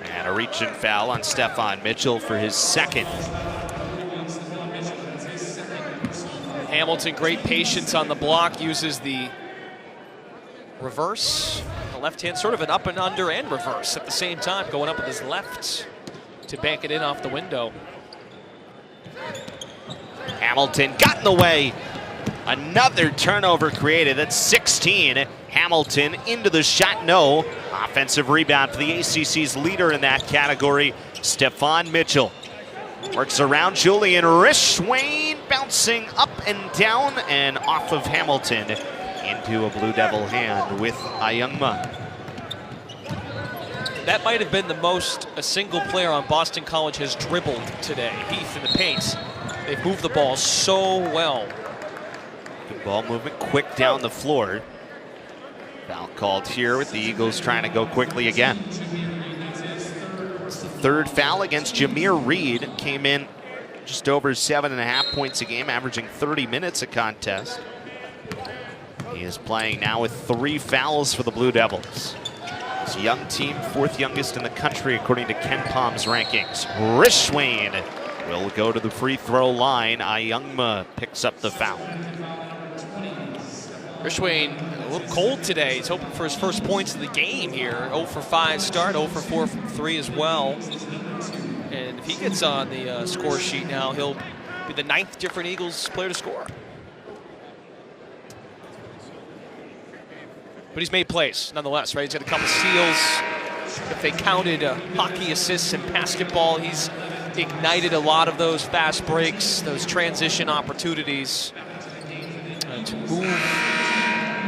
And a reach-in foul on Stefan Mitchell for his second. Hamilton, great patience on the block, uses the reverse. The left hand, sort of an up and under and reverse at the same time, going up with his left to bank it in off the window. Hamilton got in the way. Another turnover created. That's 16. Hamilton into the shot, no. Offensive rebound for the ACC's leader in that category, Stefan Mitchell. Works around Julian Rishwain, bouncing up and down and off of Hamilton into a Blue Devil hand with Ayungma. That might have been the most a single player on Boston College has dribbled today. Heath in the paint. They've moved the ball so well. Good ball movement, quick down the floor. Foul called here with the Eagles trying to go quickly again. It's the third foul against Jameer Reed. Came in just over 7.5 points a game, averaging 30 minutes a contest. He is playing now with 3 fouls for the Blue Devils. This young team, 4th youngest in the country according to Ken Palm's rankings. Rishwain will go to the free throw line. Ayungma picks up the foul. Rishwain a little cold today. He's hoping for his first points of the game here. 0 for 5 start, 0 for 4 from 3 as well. And if he gets on the score sheet now, he'll be the 9th different Eagles player to score. But he's made plays nonetheless, right? He's got a couple steals. If they counted hockey assists and basketball, he's ignited a lot of those fast breaks, those transition opportunities to move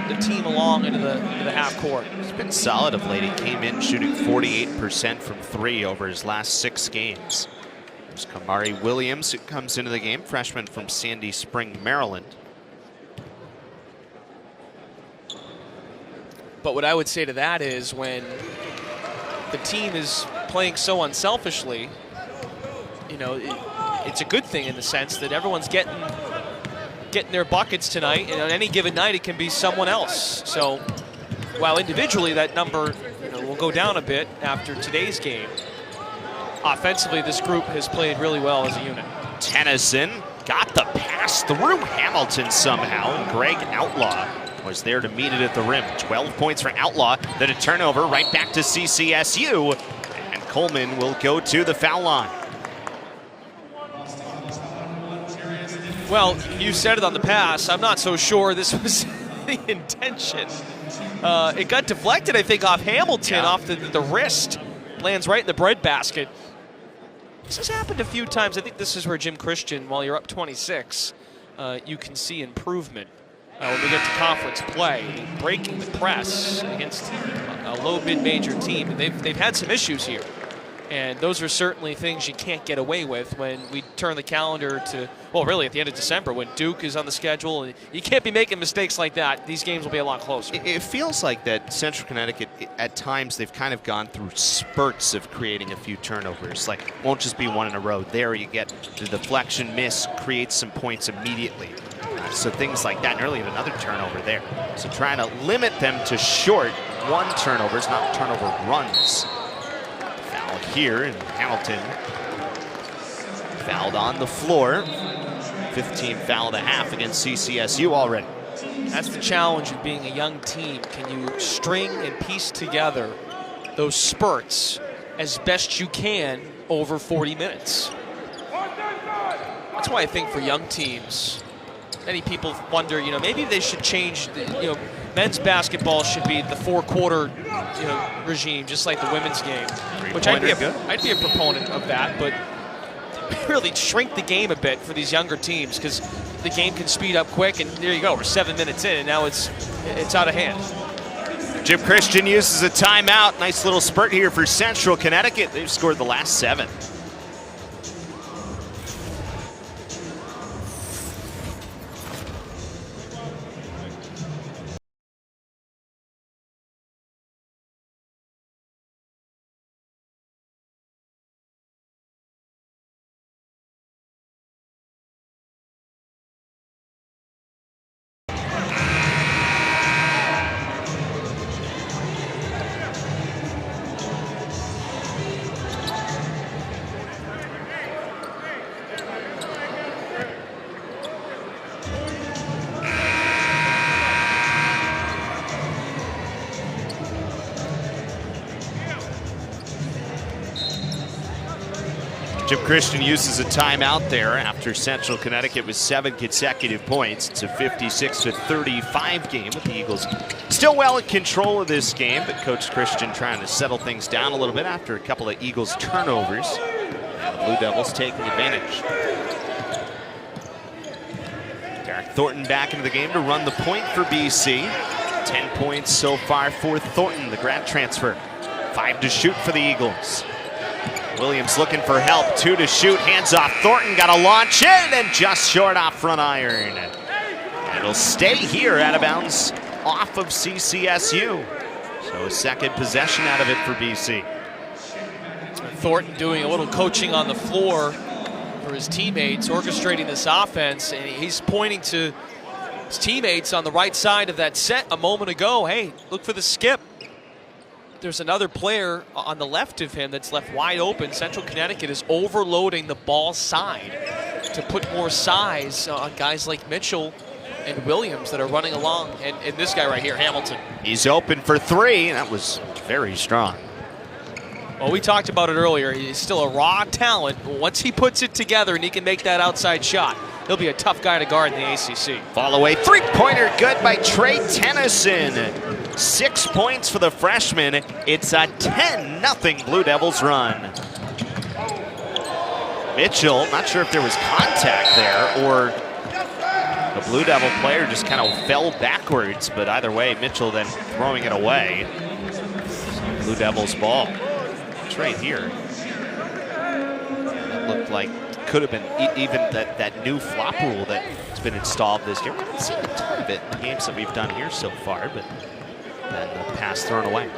the team along into the half court. He's been solid of late. He came in shooting 48% from 3 over his last 6 games. There's Kamari Williams, who comes into the game, freshman from Sandy Spring, Maryland. But what I would say to that is when the team is playing so unselfishly, you know, it's a good thing in the sense that everyone's getting their buckets tonight, and on any given night it can be someone else. So while individually that number will go down a bit after today's game, offensively this group has played really well as a unit. Tennyson got the pass through Hamilton somehow, and Greg Outlaw was there to meet it at the rim. 12 points for Outlaw, then a turnover right back to CCSU, and Coleman will go to the foul line. Well, you said it on the pass. I'm not so sure this was the intention. It got deflected, I think, off Hamilton, off the wrist. Lands right in the breadbasket. This has happened a few times. I think this is where Jim Christian, while you're up 26, you can see improvement when we get to conference play. Breaking the press against a low mid-major team. They've had some issues here. And those are certainly things you can't get away with when we turn the calendar to, well, really at the end of December when Duke is on the schedule. And you can't be making mistakes like that. These games will be a lot closer. It feels like that Central Connecticut, at times, they've kind of gone through spurts of creating a few turnovers. Like, it won't just be one in a row. There you get the deflection miss, creates some points immediately. So things like that, and early another turnover there. So trying to limit them to short 1 turnovers, not turnover runs. Here, and Hamilton fouled on the floor. 15 foul and a half against CCSU already. That's the challenge of being a young team. Can you string and piece together those spurts as best you can over 40 minutes. That's why I think for young teams, many people wonder, maybe they should change, men's basketball should be the 4-quarter, regime, just like the women's game, which I'd be a proponent of that, but really shrink the game a bit for these younger teams because the game can speed up quick, and there you go, we're 7 minutes in, and now it's out of hand. Jim Christian uses a timeout. Nice little spurt here for Central Connecticut. They've scored the last 7. Jim Christian uses a timeout there after Central Connecticut with 7 consecutive points. It's a 56-35 game with the Eagles still well in control of this game, but Coach Christian trying to settle things down a little bit after a couple of Eagles turnovers. And the Blue Devils taking advantage. Derek Thornton back into the game to run the point for BC. 10 points so far for Thornton, the grad transfer. 5 to shoot for the Eagles. Williams looking for help, 2 to shoot, hands off Thornton, got to launch in and just short off front iron. And it'll stay here out of bounds off of CCSU. So a second possession out of it for BC. Thornton doing a little coaching on the floor for his teammates, orchestrating this offense, and he's pointing to his teammates on the right side of that set a moment ago. Hey, look for the skip. There's another player on the left of him that's left wide open. Central Connecticut is overloading the ball side to put more size on guys like Mitchell and Williams that are running along. And this guy right here, Hamilton. He's open for 3, and that was very strong. Well, we talked about it earlier. He's still a raw talent. Once he puts it together and he can make that outside shot, he'll be a tough guy to guard in the ACC. Fall away, 3-pointer good by Trey Tennyson. 6 points for the freshman. It's a 10-0 Blue Devils run. Mitchell, not sure if there was contact there or the Blue Devil player just kind of fell backwards, but either way, Mitchell then throwing it away. Blue Devils ball. It's right here. That looked like could have been even that new flop rule that's been installed this year. We haven't seen a ton of it in the games that we've done here so far, but then the pass thrown away.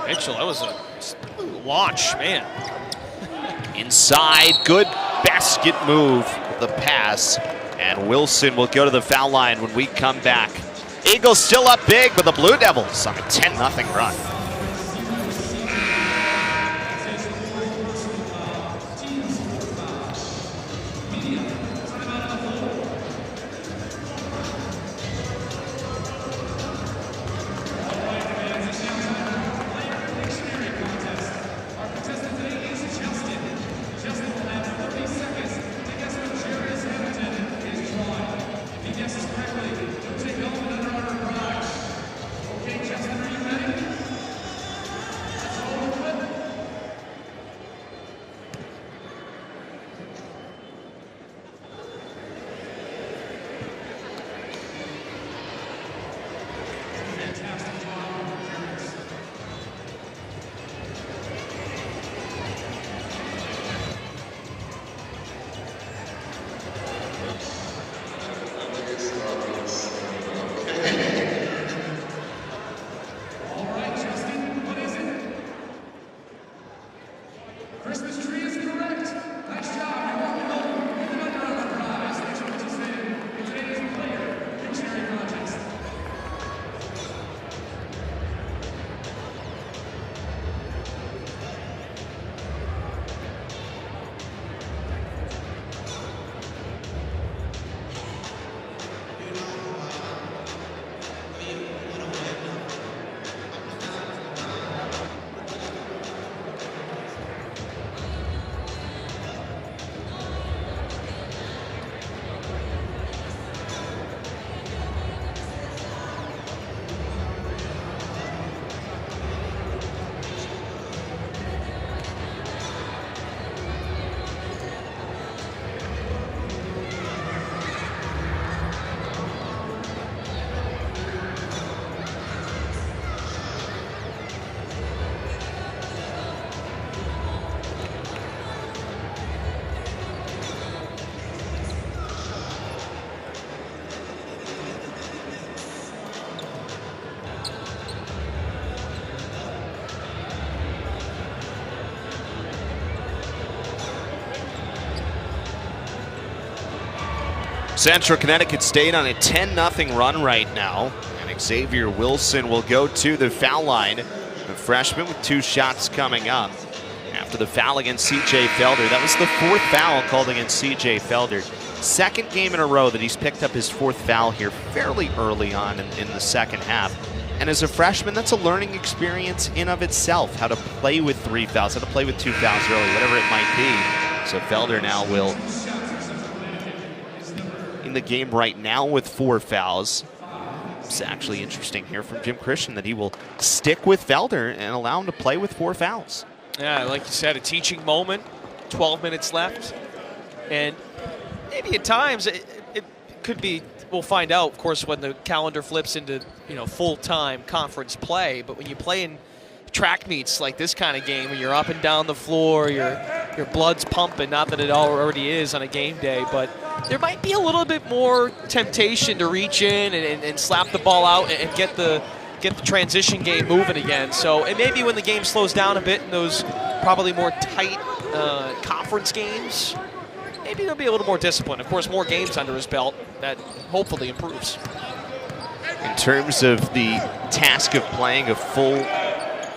Mitchell, that was a launch, man. Inside, good basket move with the pass, and Wilson will go to the foul line when we come back. Eagles still up big, but the Blue Devils on a 10-0 run. Central Connecticut State on a 10-0 run right now. And Xavier Wilson will go to the foul line. The freshman with 2 shots coming up. After the foul against C.J. Felder. That was the 4th foul called against C.J. Felder. 2nd game in a row that he's picked up his 4th foul here fairly early on in the second half. And as a freshman, that's a learning experience in of itself, how to play with 3 fouls, how to play with 2 fouls early, whatever it might be. So Felder now will in the game right now with 4 fouls. It's actually interesting here from Jim Christian that he will stick with Felder and allow him to play with 4 fouls. Yeah, like you said, a teaching moment, 12 minutes left. And maybe at times it could be, we'll find out, of course, when the calendar flips into full-time conference play. But when you play in track meets like this kind of game, when you're up and down the floor, your blood's pumping, not that it already is on a game day, but there might be a little bit more temptation to reach in and slap the ball out and get the transition game moving again. So, and maybe when the game slows down a bit in those probably more tight conference games, maybe there'll be a little more discipline. Of course, more games under his belt, that hopefully improves. In terms of the task of playing a full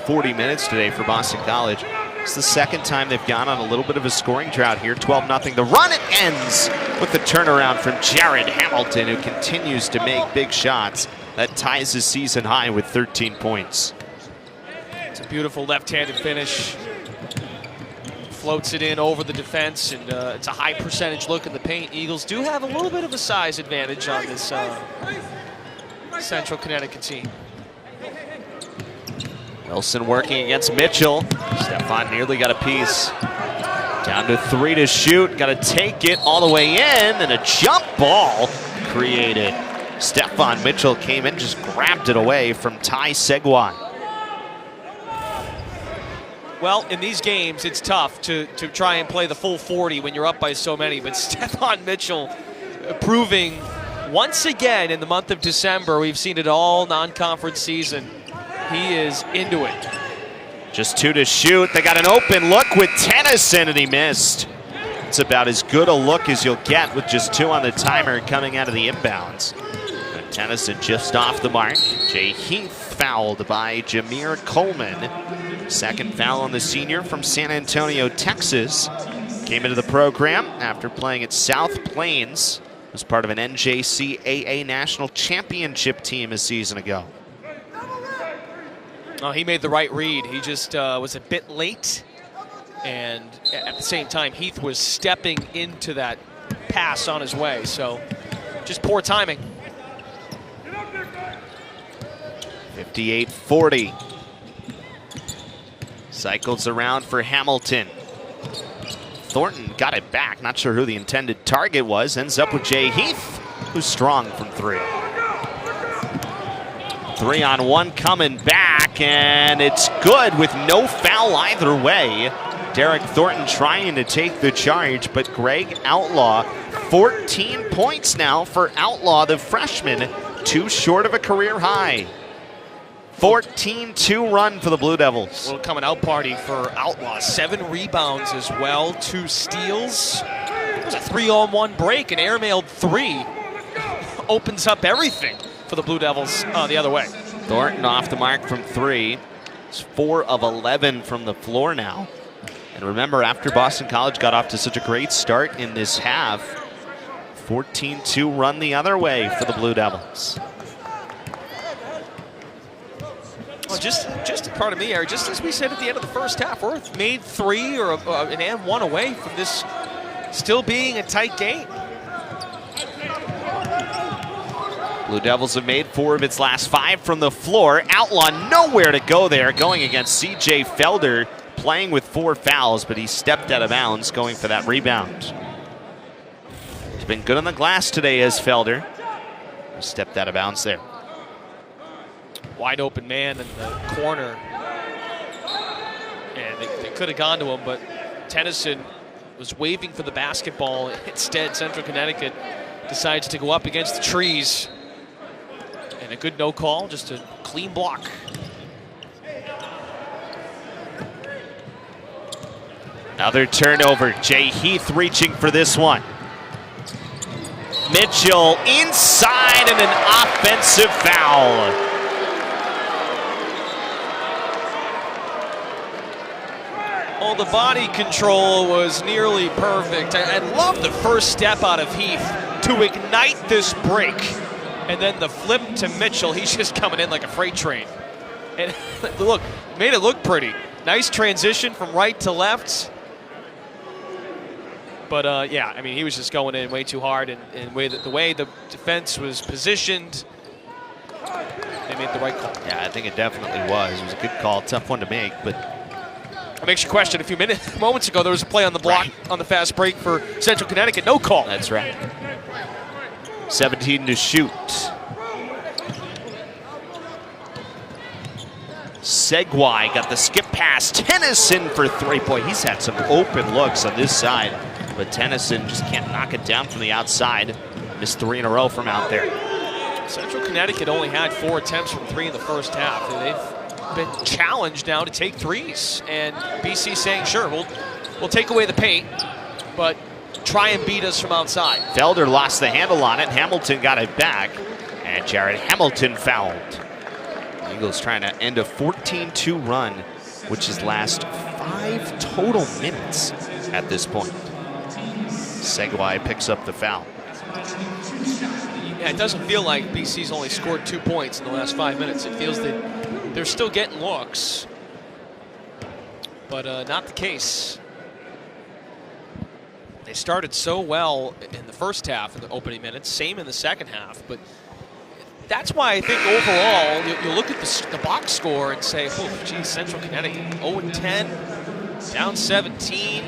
40 minutes today for Boston College, it's the 2nd time they've gone on a little bit of a scoring drought here. 12-0. The run, it ends with the turnaround from Jared Hamilton, who continues to make big shots. That ties his season high with 13 points. It's a beautiful left-handed finish. Floats it in over the defense, and it's a high percentage look in the paint. Eagles do have a little bit of a size advantage on this Central Connecticut team. Wilson working against Mitchell. Stefan nearly got a piece. Down to 3 to shoot. Got to take it all the way in, and a jump ball created. Stefan Mitchell came in, just grabbed it away from Ty Seguin. Well, in these games, it's tough to try and play the full 40 when you're up by so many, but Stefan Mitchell proving once again in the month of December, we've seen it all non-conference season, he is into it. Just 2 to shoot. They got an open look with Tennyson, and he missed. It's about as good a look as you'll get with just 2 on the timer coming out of the inbounds. And Tennyson just off the mark. Jay Heath fouled by Jameer Coleman. 2nd foul on the senior from San Antonio, Texas. Came into the program after playing at South Plains as part of an NJCAA National Championship team a season ago. Oh, he made the right read. He just was a bit late, and at the same time, Heath was stepping into that pass on his way, so just poor timing. 58-40. Cycles around for Hamilton. Thornton got it back. Not sure who the intended target was. Ends up with Jay Heath, who's strong from 3. 3-on-1 coming back, and it's good with no foul either way. Derek Thornton trying to take the charge, but Greg Outlaw, 14 points now for Outlaw, the freshman, 2 short of a career high. 14-2 run for the Blue Devils. A little coming out party for Outlaw. 7 rebounds as well, 2 steals. It was a 3-on-1 break, an airmailed 3. Opens up everything for the Blue Devils the other way. Thornton off the mark from 3. It's 4 of 11 from the floor now. And remember, after Boston College got off to such a great start in this half, 14-2 run the other way for the Blue Devils. Well, just pardon me, Eric, just as we said at the end of the first half, we're made 3 or an and 1 away from this still being a tight game. Blue Devils have made 4 of its last 5 from the floor. Outlaw nowhere to go there, going against C.J. Felder, playing with 4 fouls, but he stepped out of bounds, going for that rebound. He's been good on the glass today as Felder. Stepped out of bounds there. Wide open man in the corner. And they could have gone to him, but Tennyson was waving for the basketball. Instead, Central Connecticut decides to go up against the trees. And a good no call, just a clean block. Another turnover. Jay Heath reaching for this one. Mitchell inside and an offensive foul. Oh, the body control was nearly perfect. I love the first step out of Heath to ignite this break. And then the flip to Mitchell, he's just coming in like a freight train. And look, made it look pretty. Nice transition from right to left. But yeah, I mean, he was just going in way too hard, and the way the defense was positioned, they made the right call. Yeah, I think it definitely was. It was a good call, tough one to make, but it makes you question. A few moments ago, there was a play on the block on the fast break for Central Connecticut. No call. That's right. 17 to shoot. Segway got the skip pass. Tennyson for three. Boy, he's had some open looks on this side, but Tennyson just can't knock it down from the outside. Missed 3 in a row from out there. Central Connecticut only had 4 attempts from 3 in the first half. They've been challenged now to take threes, and BC saying, sure, we'll take away the paint, but try and beat us from outside. Felder lost the handle on it. Hamilton got it back, and Jared Hamilton fouled. Eagles trying to end a 14-2 run, which is last 5 total minutes at this point. Segway picks up the foul. Yeah, it doesn't feel like BC's only scored 2 points in the last 5 minutes. It feels that they're still getting looks, but not the case. They started so well in the first half in the opening minutes, same in the second half, but that's why I think overall you look at the box score and say, oh, geez, Central Connecticut 0-10, down 17.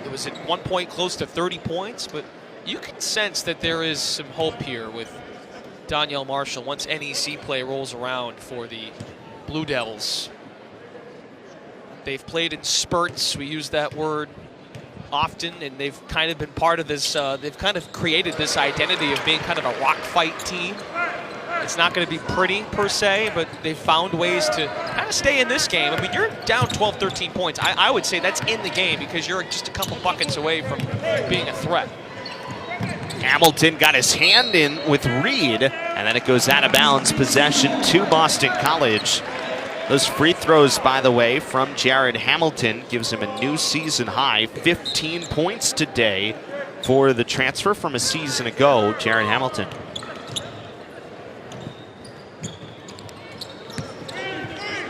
It was at one point close to 30 points, but you can sense that there is some hope here with Donyell Marshall once NEC play rolls around for the Blue Devils. They've played in spurts. We use that word often, and they've kind of been part of this, they've kind of created this identity of being kind of a rock fight team. It's not going to be pretty per se, but they've found ways to kind of stay in this game. I mean, you're down 12, 13 points. I would say that's in the game because you're just a couple buckets away from being a threat. Hamilton got his hand in with Reed, and then it goes out of bounds. Possession to Boston College. Those free throws, by the way, from Jared Hamilton gives him a new season high, 15 points today for the transfer from a season ago, Jared Hamilton.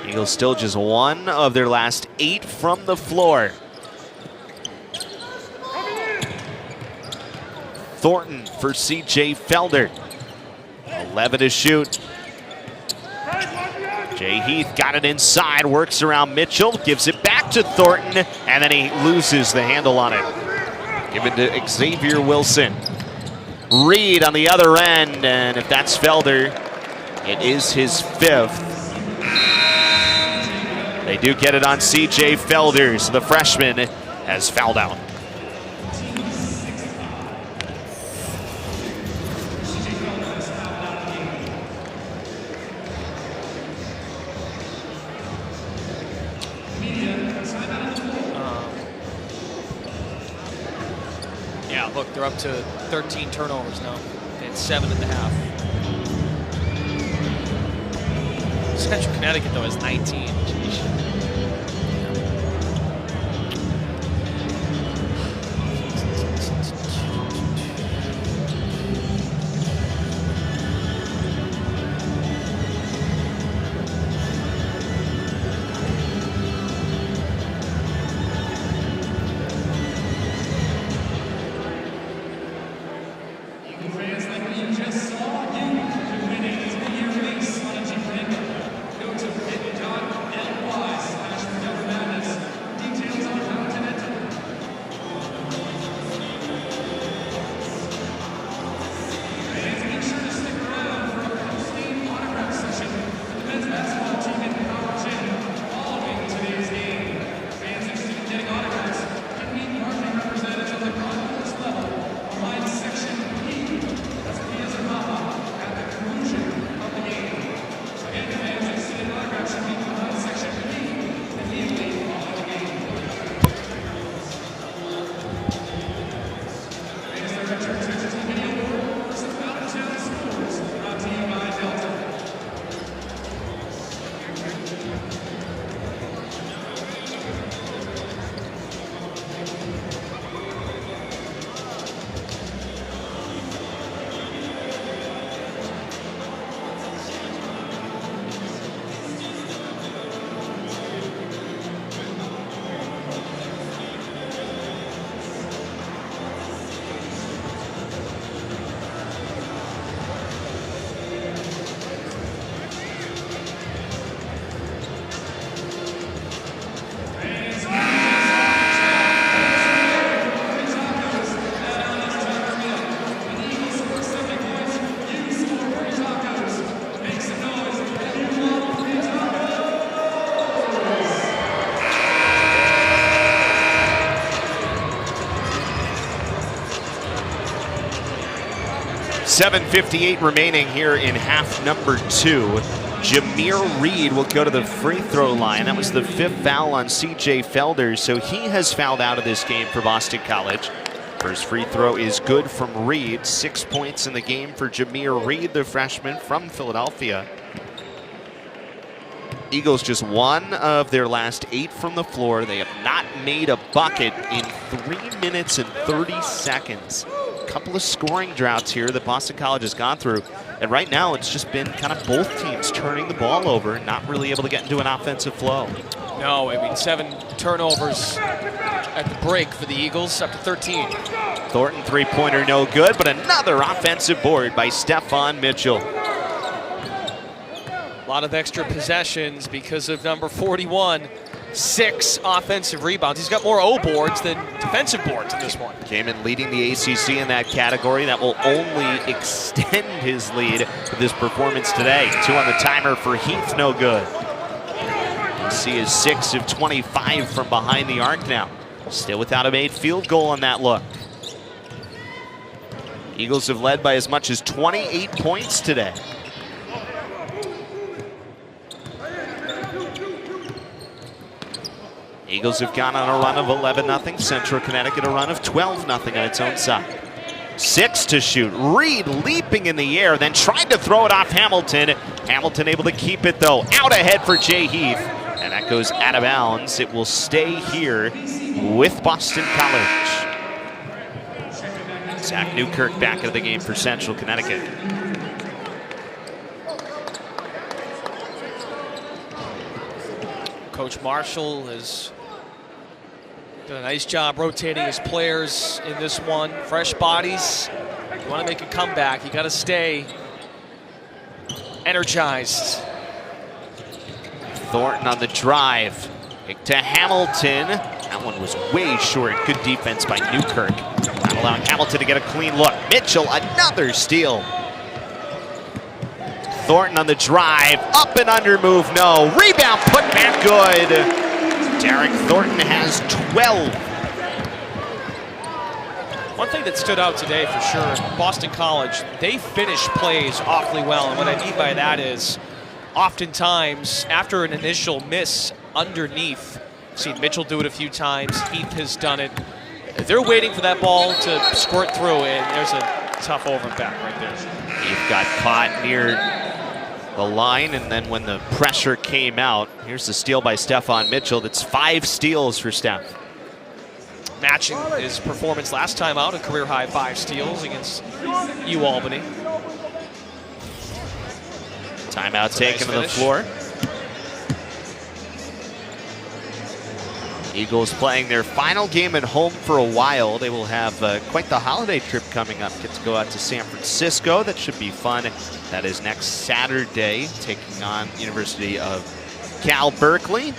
Eagles still just 1 of their last 8 from the floor. Thornton for C.J. Felder. 11 to shoot. Jay Heath got it inside, works around Mitchell, gives it back to Thornton, and then he loses the handle on it. Give it to Xavier Wilson. Reed on the other end, and if that's Felder, it is his 5th. They do get it on C.J. Felder, so the freshman has fouled out. Yeah, look, they're up to 13 turnovers now. They had 7 at the half. Central Connecticut, though, has 19. Jeez. 7:58 remaining here in half number 2. Jameer Reed will go to the free throw line. That was the 5th foul on CJ Felder, so he has fouled out of this game for Boston College. First free throw is good from Reed. 6 points in the game for Jameer Reed, the freshman from Philadelphia. Eagles just 1 of their last 8 from the floor. They have not made a bucket in 3 minutes and 30 seconds. A couple of scoring droughts here that Boston College has gone through. And right now it's just been kind of both teams turning the ball over, not really able to get into an offensive flow. No, I mean 7 turnovers at the break for the Eagles, up to 13. Thornton three-pointer no good, but another offensive board by Stephon Mitchell. A lot of extra possessions because of number 41. 6 offensive rebounds. He's got more O boards than defensive boards in this one. Came in leading the ACC in that category. That will only extend his lead with this performance today. 2 on the timer for Heath, no good. See is 6 of 25 from behind the arc now. Still without a made field goal on that look. Eagles have led by as much as 28 points today. Eagles have gone on a run of 11-0. Central Connecticut a run of 12-0 on its own side. 6 to shoot. Reed leaping in the air, then tried to throw it off Hamilton. Hamilton able to keep it though. Out ahead for Jay Heath. And that goes out of bounds. It will stay here with Boston College. Zach Newkirk back into the game for Central Connecticut. Coach Marshall has done a nice job rotating his players in this one. Fresh bodies. If you want to make a comeback, you got to stay energized. Thornton on the drive. Kick to Hamilton. That one was way short. Good defense by Newkirk. Not allowing Hamilton to get a clean look. Mitchell, another steal. Thornton on the drive. Up and under move, no. Rebound, put back good. Derek Thornton has 12. One thing that stood out today for sure, Boston College, they finish plays awfully well. And what I mean by that is, oftentimes, after an initial miss underneath, I've seen Mitchell do it a few times, Heath has done it. They're waiting for that ball to squirt through, and there's a tough over and back right there. Heath got caught near the line, and then when the pressure came out, here's the steal by Stephon Mitchell. That's 5 steals for Steph. Matching his performance last time out, a career-high 5 steals against UAlbany. Timeout taken to the floor. Eagles playing their final game at home for a while. They will have quite the holiday trip coming up. Get to go out to San Francisco. That should be fun. That is next Saturday, taking on University of Cal Berkeley.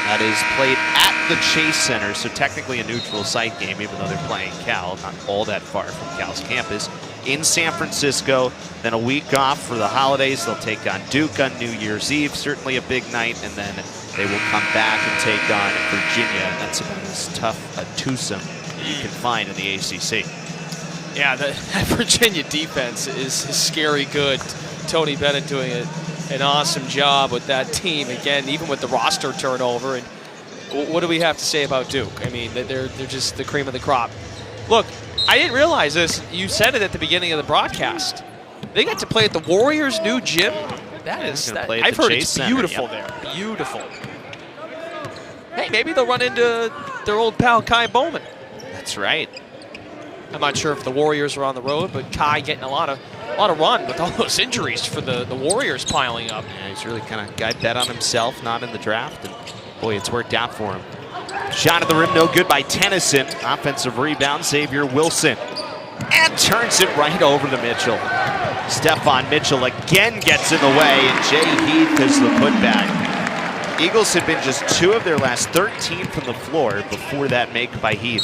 That is played at the Chase Center, so technically a neutral site game, even though they're playing Cal, not all that far from Cal's campus. In San Francisco, then a week off for the holidays. They'll take on Duke on New Year's Eve, certainly a big night, and then they will come back and take on Virginia. That's about as tough a twosome you can find in the ACC. Yeah, that Virginia defense is scary good. Tony Bennett doing an awesome job with that team. Again, even with the roster turnover. And what do we have to say about Duke? I mean, they're just the cream of the crop. Look, I didn't realize this. You said it at the beginning of the broadcast. They got to play at the Warriors' new gym. I've heard it's beautiful there. Beautiful. Hey, maybe they'll run into their old pal Kai Bowman. That's right. I'm not sure if the Warriors are on the road, but Kai getting a lot of run with all those injuries for the Warriors piling up. Yeah, he's really kind of got bet on himself, not in the draft, and boy, it's worked out for him. Shot at the rim, no good by Tennyson. Offensive rebound, Xavier Wilson. And turns it right over to Mitchell. Stephon Mitchell again gets in the way, and Jay Heath is the putback. Eagles had been just 2 of their last 13 from the floor before that make by Heath.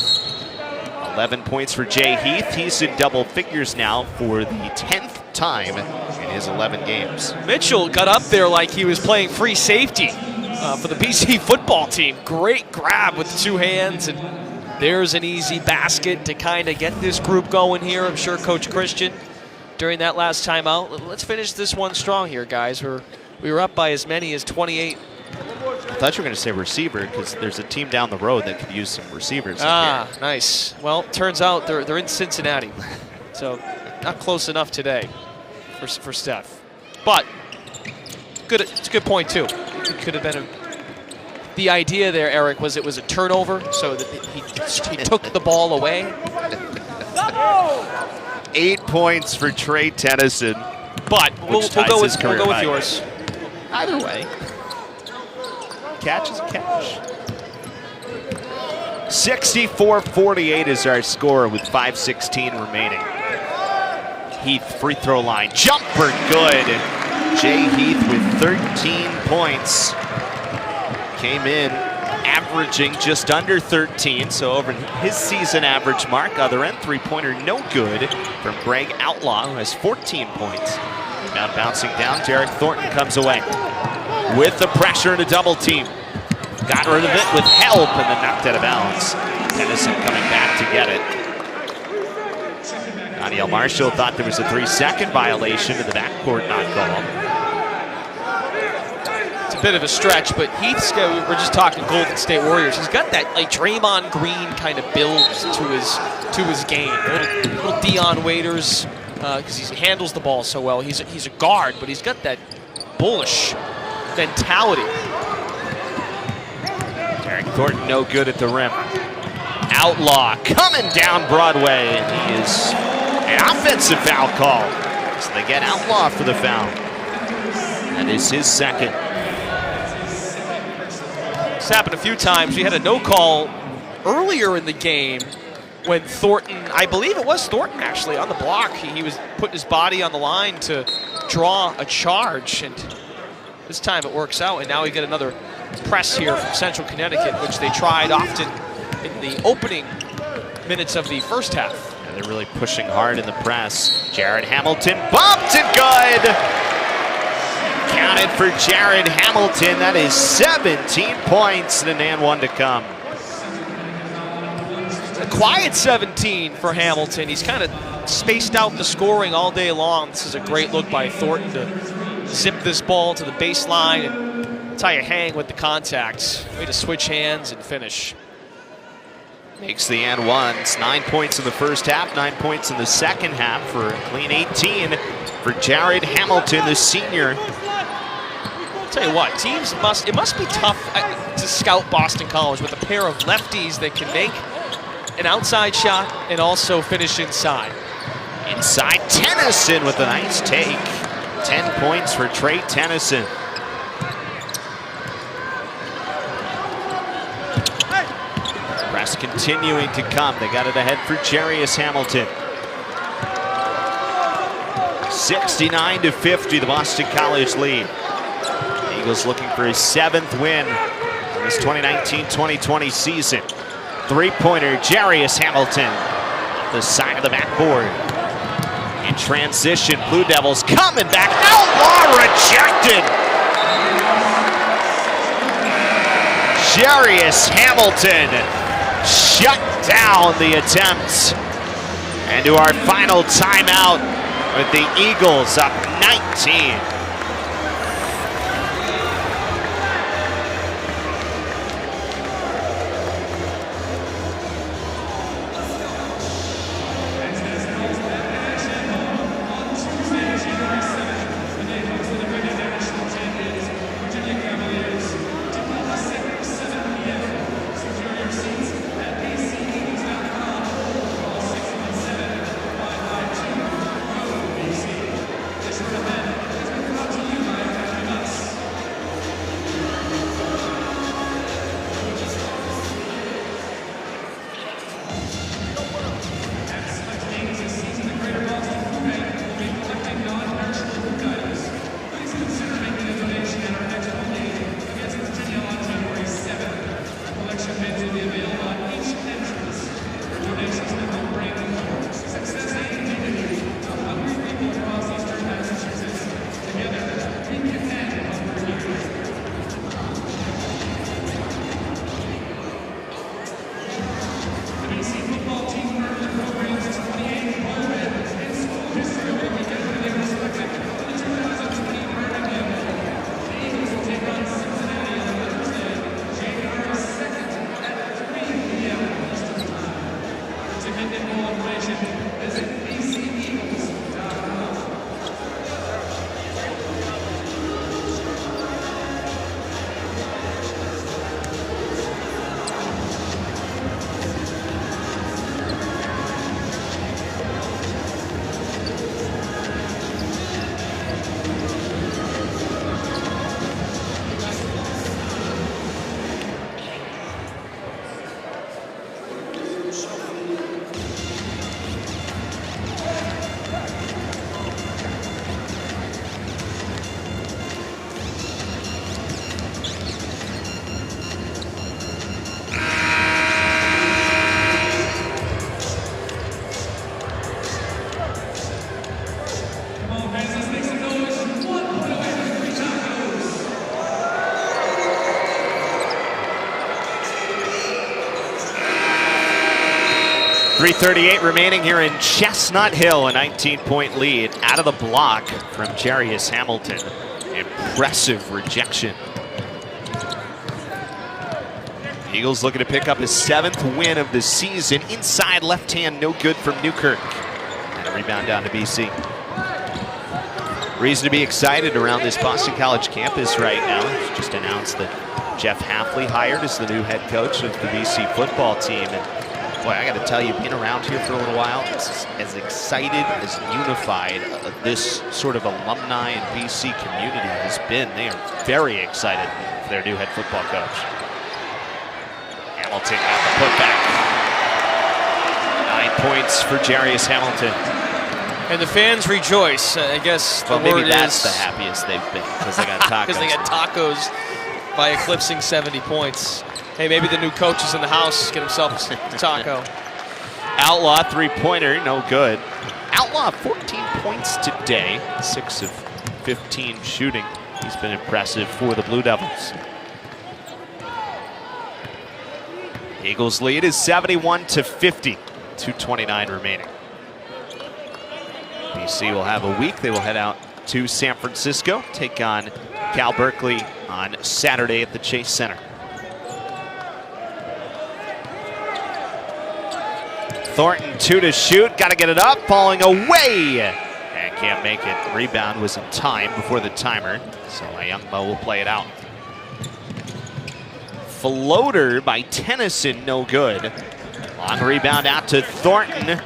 11 points for Jay Heath. He's in double figures now for the 10th time in his 11 games. Mitchell got up there like he was playing free safety for the BC football team. Great grab with the 2 hands, and there's an easy basket to kind of get this group going here. I'm sure Coach Christian during that last timeout. Let's finish this one strong here, guys. We were up by as many as 28. I thought you were going to say receiver because there's a team down the road that could use some receivers. Nice. Well, turns out they're in Cincinnati, so not close enough today for Steph. But good. It's a good point too. It could have been the idea there, Eric, was it was a turnover, so that he took the ball away. 8 points for Trey Tennyson. But we'll go with yours. Either way. Catch is a catch. 64-48 is our score with 5:16 remaining. Heath, free throw line. Jumper, good. Jay Heath with 13 points. Came in averaging just under 13, so over his season average mark. Other end, three-pointer no good from Greg Outlaw, who has 14 points. Now bouncing down, Derek Thornton comes away with the pressure and a double team. Got rid of it with help and then knocked out of bounds. Tennyson coming back to get it. Danielle Marshall thought there was a 3-second violation in the backcourt not called. It's a bit of a stretch, but Heath's got, we're just talking Golden State Warriors. He's got that like Draymond Green kind of build to his game. Little Dion Waiters, because he handles the ball so well. He's a guard, but he's got that bullish mentality. Derek Thornton no good at the rim. Outlaw coming down Broadway, and he is an offensive foul call. So they get Outlaw for the foul. That is his second. It's happened a few times. We had a no call earlier in the game when Thornton, I believe it was Thornton actually, on the block. He was putting his body on the line to draw a charge, and this time it works out, and now we get another press here from Central Connecticut, which they tried often in the opening minutes of the first half. And they're really pushing hard in the press. Jared Hamilton bumped and good. Counted for Jared Hamilton. That is 17 points and an one to come. A quiet 17 for Hamilton. He's kind of spaced out the scoring all day long. This is a great look by Thornton to zip this ball to the baseline, and that's how you hang with the contact. Way to switch hands and finish. Makes the and one. It's 9 points in the first half, 9 points in the second half for a clean 18 for Jared Hamilton, the senior. I'll tell you what, it must be tough to scout Boston College with a pair of lefties that can make an outside shot and also finish inside. Inside, Tennyson with a nice take. 10 points for Trey Tennyson. Press continuing to come. They got it ahead for Jarius Hamilton. 69-50, the Boston College lead. Eagles looking for his 7th win in this 2019-2020 season. Three-pointer, Jarius Hamilton, off the side of the backboard. In transition, Blue Devils coming back. Outlaw rejected. Jarius Hamilton shut down the attempt. And to our final timeout with the Eagles up 19. 3:38 remaining here in Chestnut Hill, a 19-point lead out of the block from Jarius Hamilton. Impressive rejection. Eagles looking to pick up his 7th win of the season. Inside left hand, no good from Newkirk. And a rebound down to BC. Reason to be excited around this Boston College campus right now. It's just announced that Jeff Hafley hired as the new head coach of the BC football team. And boy, I got to tell you, being around here for a little while, it's as excited, as unified this sort of alumni and BC community has been. They are very excited for their new head football coach. Hamilton got the putback. 9 points for Jarius Hamilton. And the fans rejoice. I guess the maybe word that's is the happiest they've been because they got tacos. because they got tacos by eclipsing 70 points. Hey, maybe the new coach is in the house. Get himself a taco. Outlaw 3-pointer, no good. Outlaw 14 points today, 6 of 15 shooting. He's been impressive for the Blue Devils. Eagles lead is 71-50. 2:29 remaining. BC will have a week. They will head out to San Francisco, take on Cal Berkeley on Saturday at the Chase Center. Thornton 2 to shoot, got to get it up, falling away. And can't make it. Rebound was in time before the timer, so a young Mo will play it out. Floater by Tennyson, no good. Long rebound out to Thornton.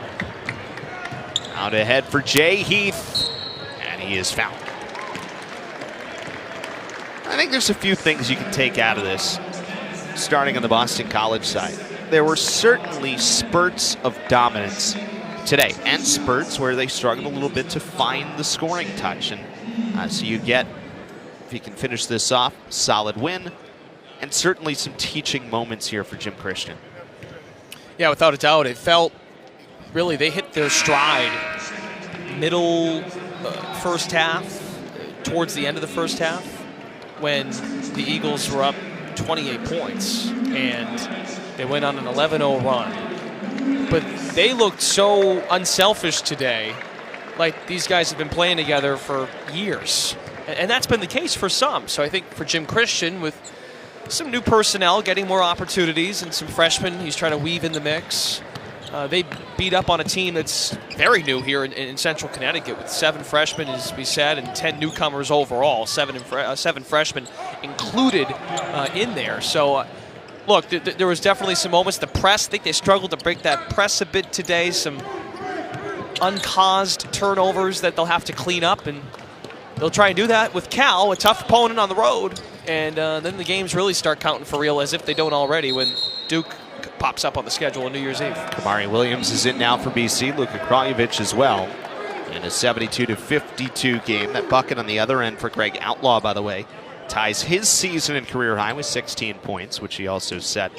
Out ahead for Jay Heath, and he is fouled. I think there's a few things you can take out of this, starting on the Boston College side. There were certainly spurts of dominance today, and spurts where they struggled a little bit to find the scoring touch. And so you get, if you can finish this off, solid win, and certainly some teaching moments here for Jim Christian. Yeah, without a doubt. It felt really they hit their stride middle first half, towards the end of the first half, when the Eagles were up 28 points and they went on an 11-0 run. But they looked so unselfish today, like these guys have been playing together for years. And that's been the case for some. So I think for Jim Christian, with some new personnel getting more opportunities and some freshmen he's trying to weave in the mix, they beat up on a team that's very new here in Central Connecticut with 7 freshmen, as we said, and 10 newcomers overall, 7 freshmen included in there. So, look, there was definitely some moments. The press, I think they struggled to break that press a bit today. Some uncaused turnovers that they'll have to clean up, and they'll try and do that with Cal, a tough opponent on the road. And then the games really start counting for real, as if they don't already, when Duke pops up on the schedule on New Year's Eve. Kamari Williams is in now for BC. Luka Kraljevic as well. In a 72-52 game. That bucket on the other end for Greg Outlaw, by the way, ties his season and career high with 16 points, which he also set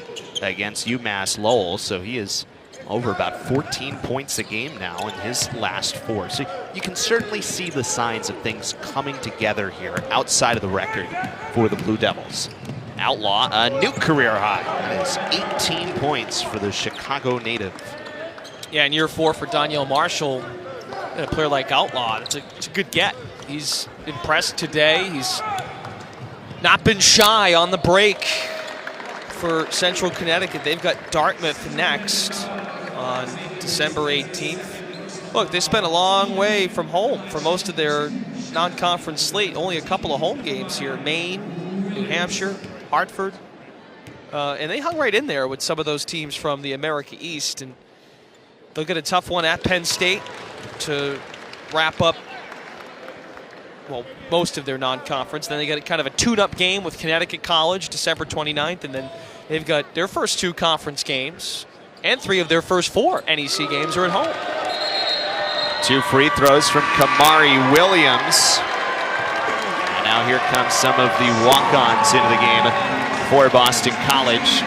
against UMass Lowell. So he is over about 14 points a game now in his last 4. So you can certainly see the signs of things coming together here outside of the record for the Blue Devils. Outlaw, a new career high. That is 18 points for the Chicago native. Yeah, in year 4 for Danielle Marshall, a player like Outlaw, it's a good get. He's impressed today. He's not been shy on the break for Central Connecticut. They've got Dartmouth next on December 18th. Look, they spent a long way from home for most of their non-conference slate. Only a couple of home games here. Maine, New Hampshire, Hartford. And they hung right in there with some of those teams from the America East. And they'll get a tough one at Penn State to wrap up, well, most of their non-conference. Then they get kind of a tune-up game with Connecticut College, December 29th. And then they've got their first 2 conference games, and 3 of their first 4 NEC games are at home. 2 free throws from Kamari Williams. And now here comes some of the walk-ons into the game for Boston College.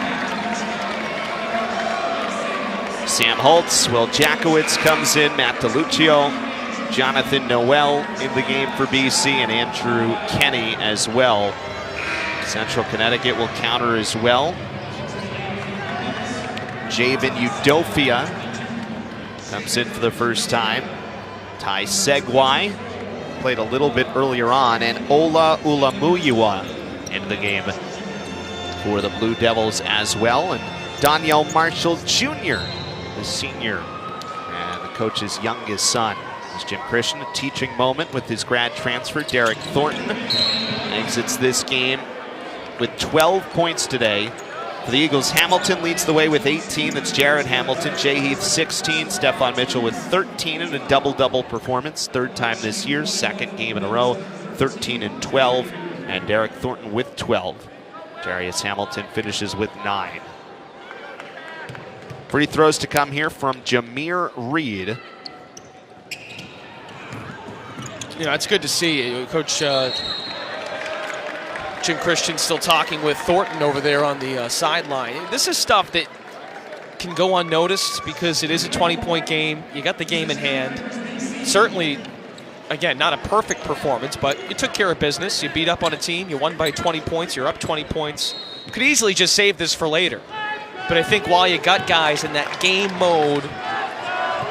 Sam Holtz, Will Jackowitz comes in, Matt DeLuccio, Jonathan Noel in the game for BC, and Andrew Kenny as well. Central Connecticut will counter as well. Javen Udofia comes in for the first time. Ty Segwai played a little bit earlier on, and Ola Ulamuyiwa into the game for the Blue Devils as well. And Danielle Marshall Jr., the senior and the coach's youngest son. As Jim Christian, a teaching moment with his grad transfer. Derek Thornton exits this game with 12 points today. For the Eagles, Hamilton leads the way with 18. That's Jared Hamilton. Jay Heath, 16. Stephon Mitchell with 13 in a double-double performance. Third time this year, second game in a row. 13 and 12. And Derek Thornton with 12. Jarius Hamilton finishes with 9. Free throws to come here from Jameer Reed. You know, it's good to see Coach Jim Christian still talking with Thornton over there on the sideline. This is stuff that can go unnoticed because it is a 20-point game. You got the game in hand. Certainly, again, not a perfect performance, but you took care of business. You beat up on a team. You won by 20 points. You're up 20 points. You could easily just save this for later. But I think while you got guys in that game mode,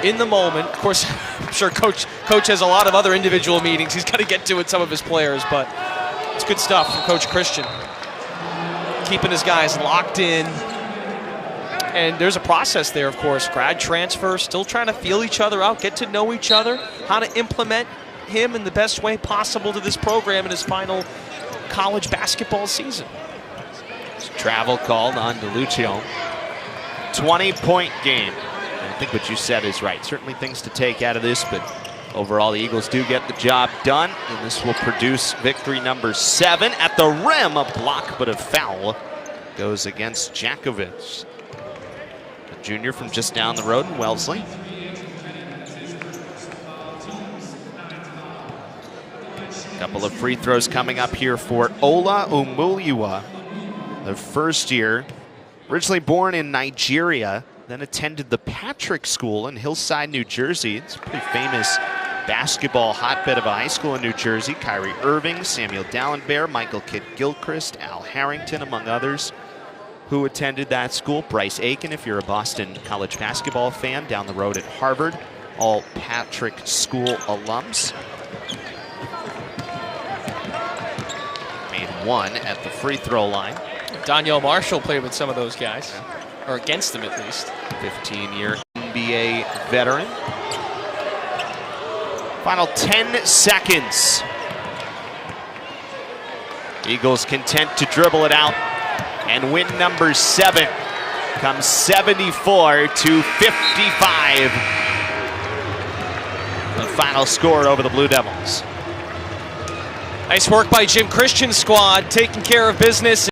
in the moment, of course, I'm sure Coach has a lot of other individual meetings he's got to get to with some of his players, but it's good stuff from Coach Christian. Keeping his guys locked in. And there's a process there, of course. Grad transfer, still trying to feel each other out, get to know each other, how to implement him in the best way possible to this program in his final college basketball season. Travel called on DeLucio. 20-point game. I think what you said is right. Certainly things to take out of this, but overall the Eagles do get the job done, and this will produce victory number 7 at the rim. A block, but a foul goes against Jakovich, a junior from just down the road in Wellesley. A couple of free throws coming up here for Ola Umuliwa, the first year, originally born in Nigeria, then attended the Patrick School in Hillside, New Jersey. It's a pretty famous basketball hotbed of a high school in New Jersey. Kyrie Irving, Samuel Dallenberg, Michael Kidd-Gilchrist, Al Harrington, among others who attended that school. Bryce Aiken, if you're a Boston college basketball fan, down the road at Harvard. All Patrick School alums. Made 1 at the free throw line. Danielle Marshall played with some of those guys, or against them at least. 15-year NBA veteran. Final 10 seconds. Eagles content to dribble it out, and win number 7 comes 74-55. The final score over the Blue Devils. Nice work by Jim Christian's squad, taking care of business.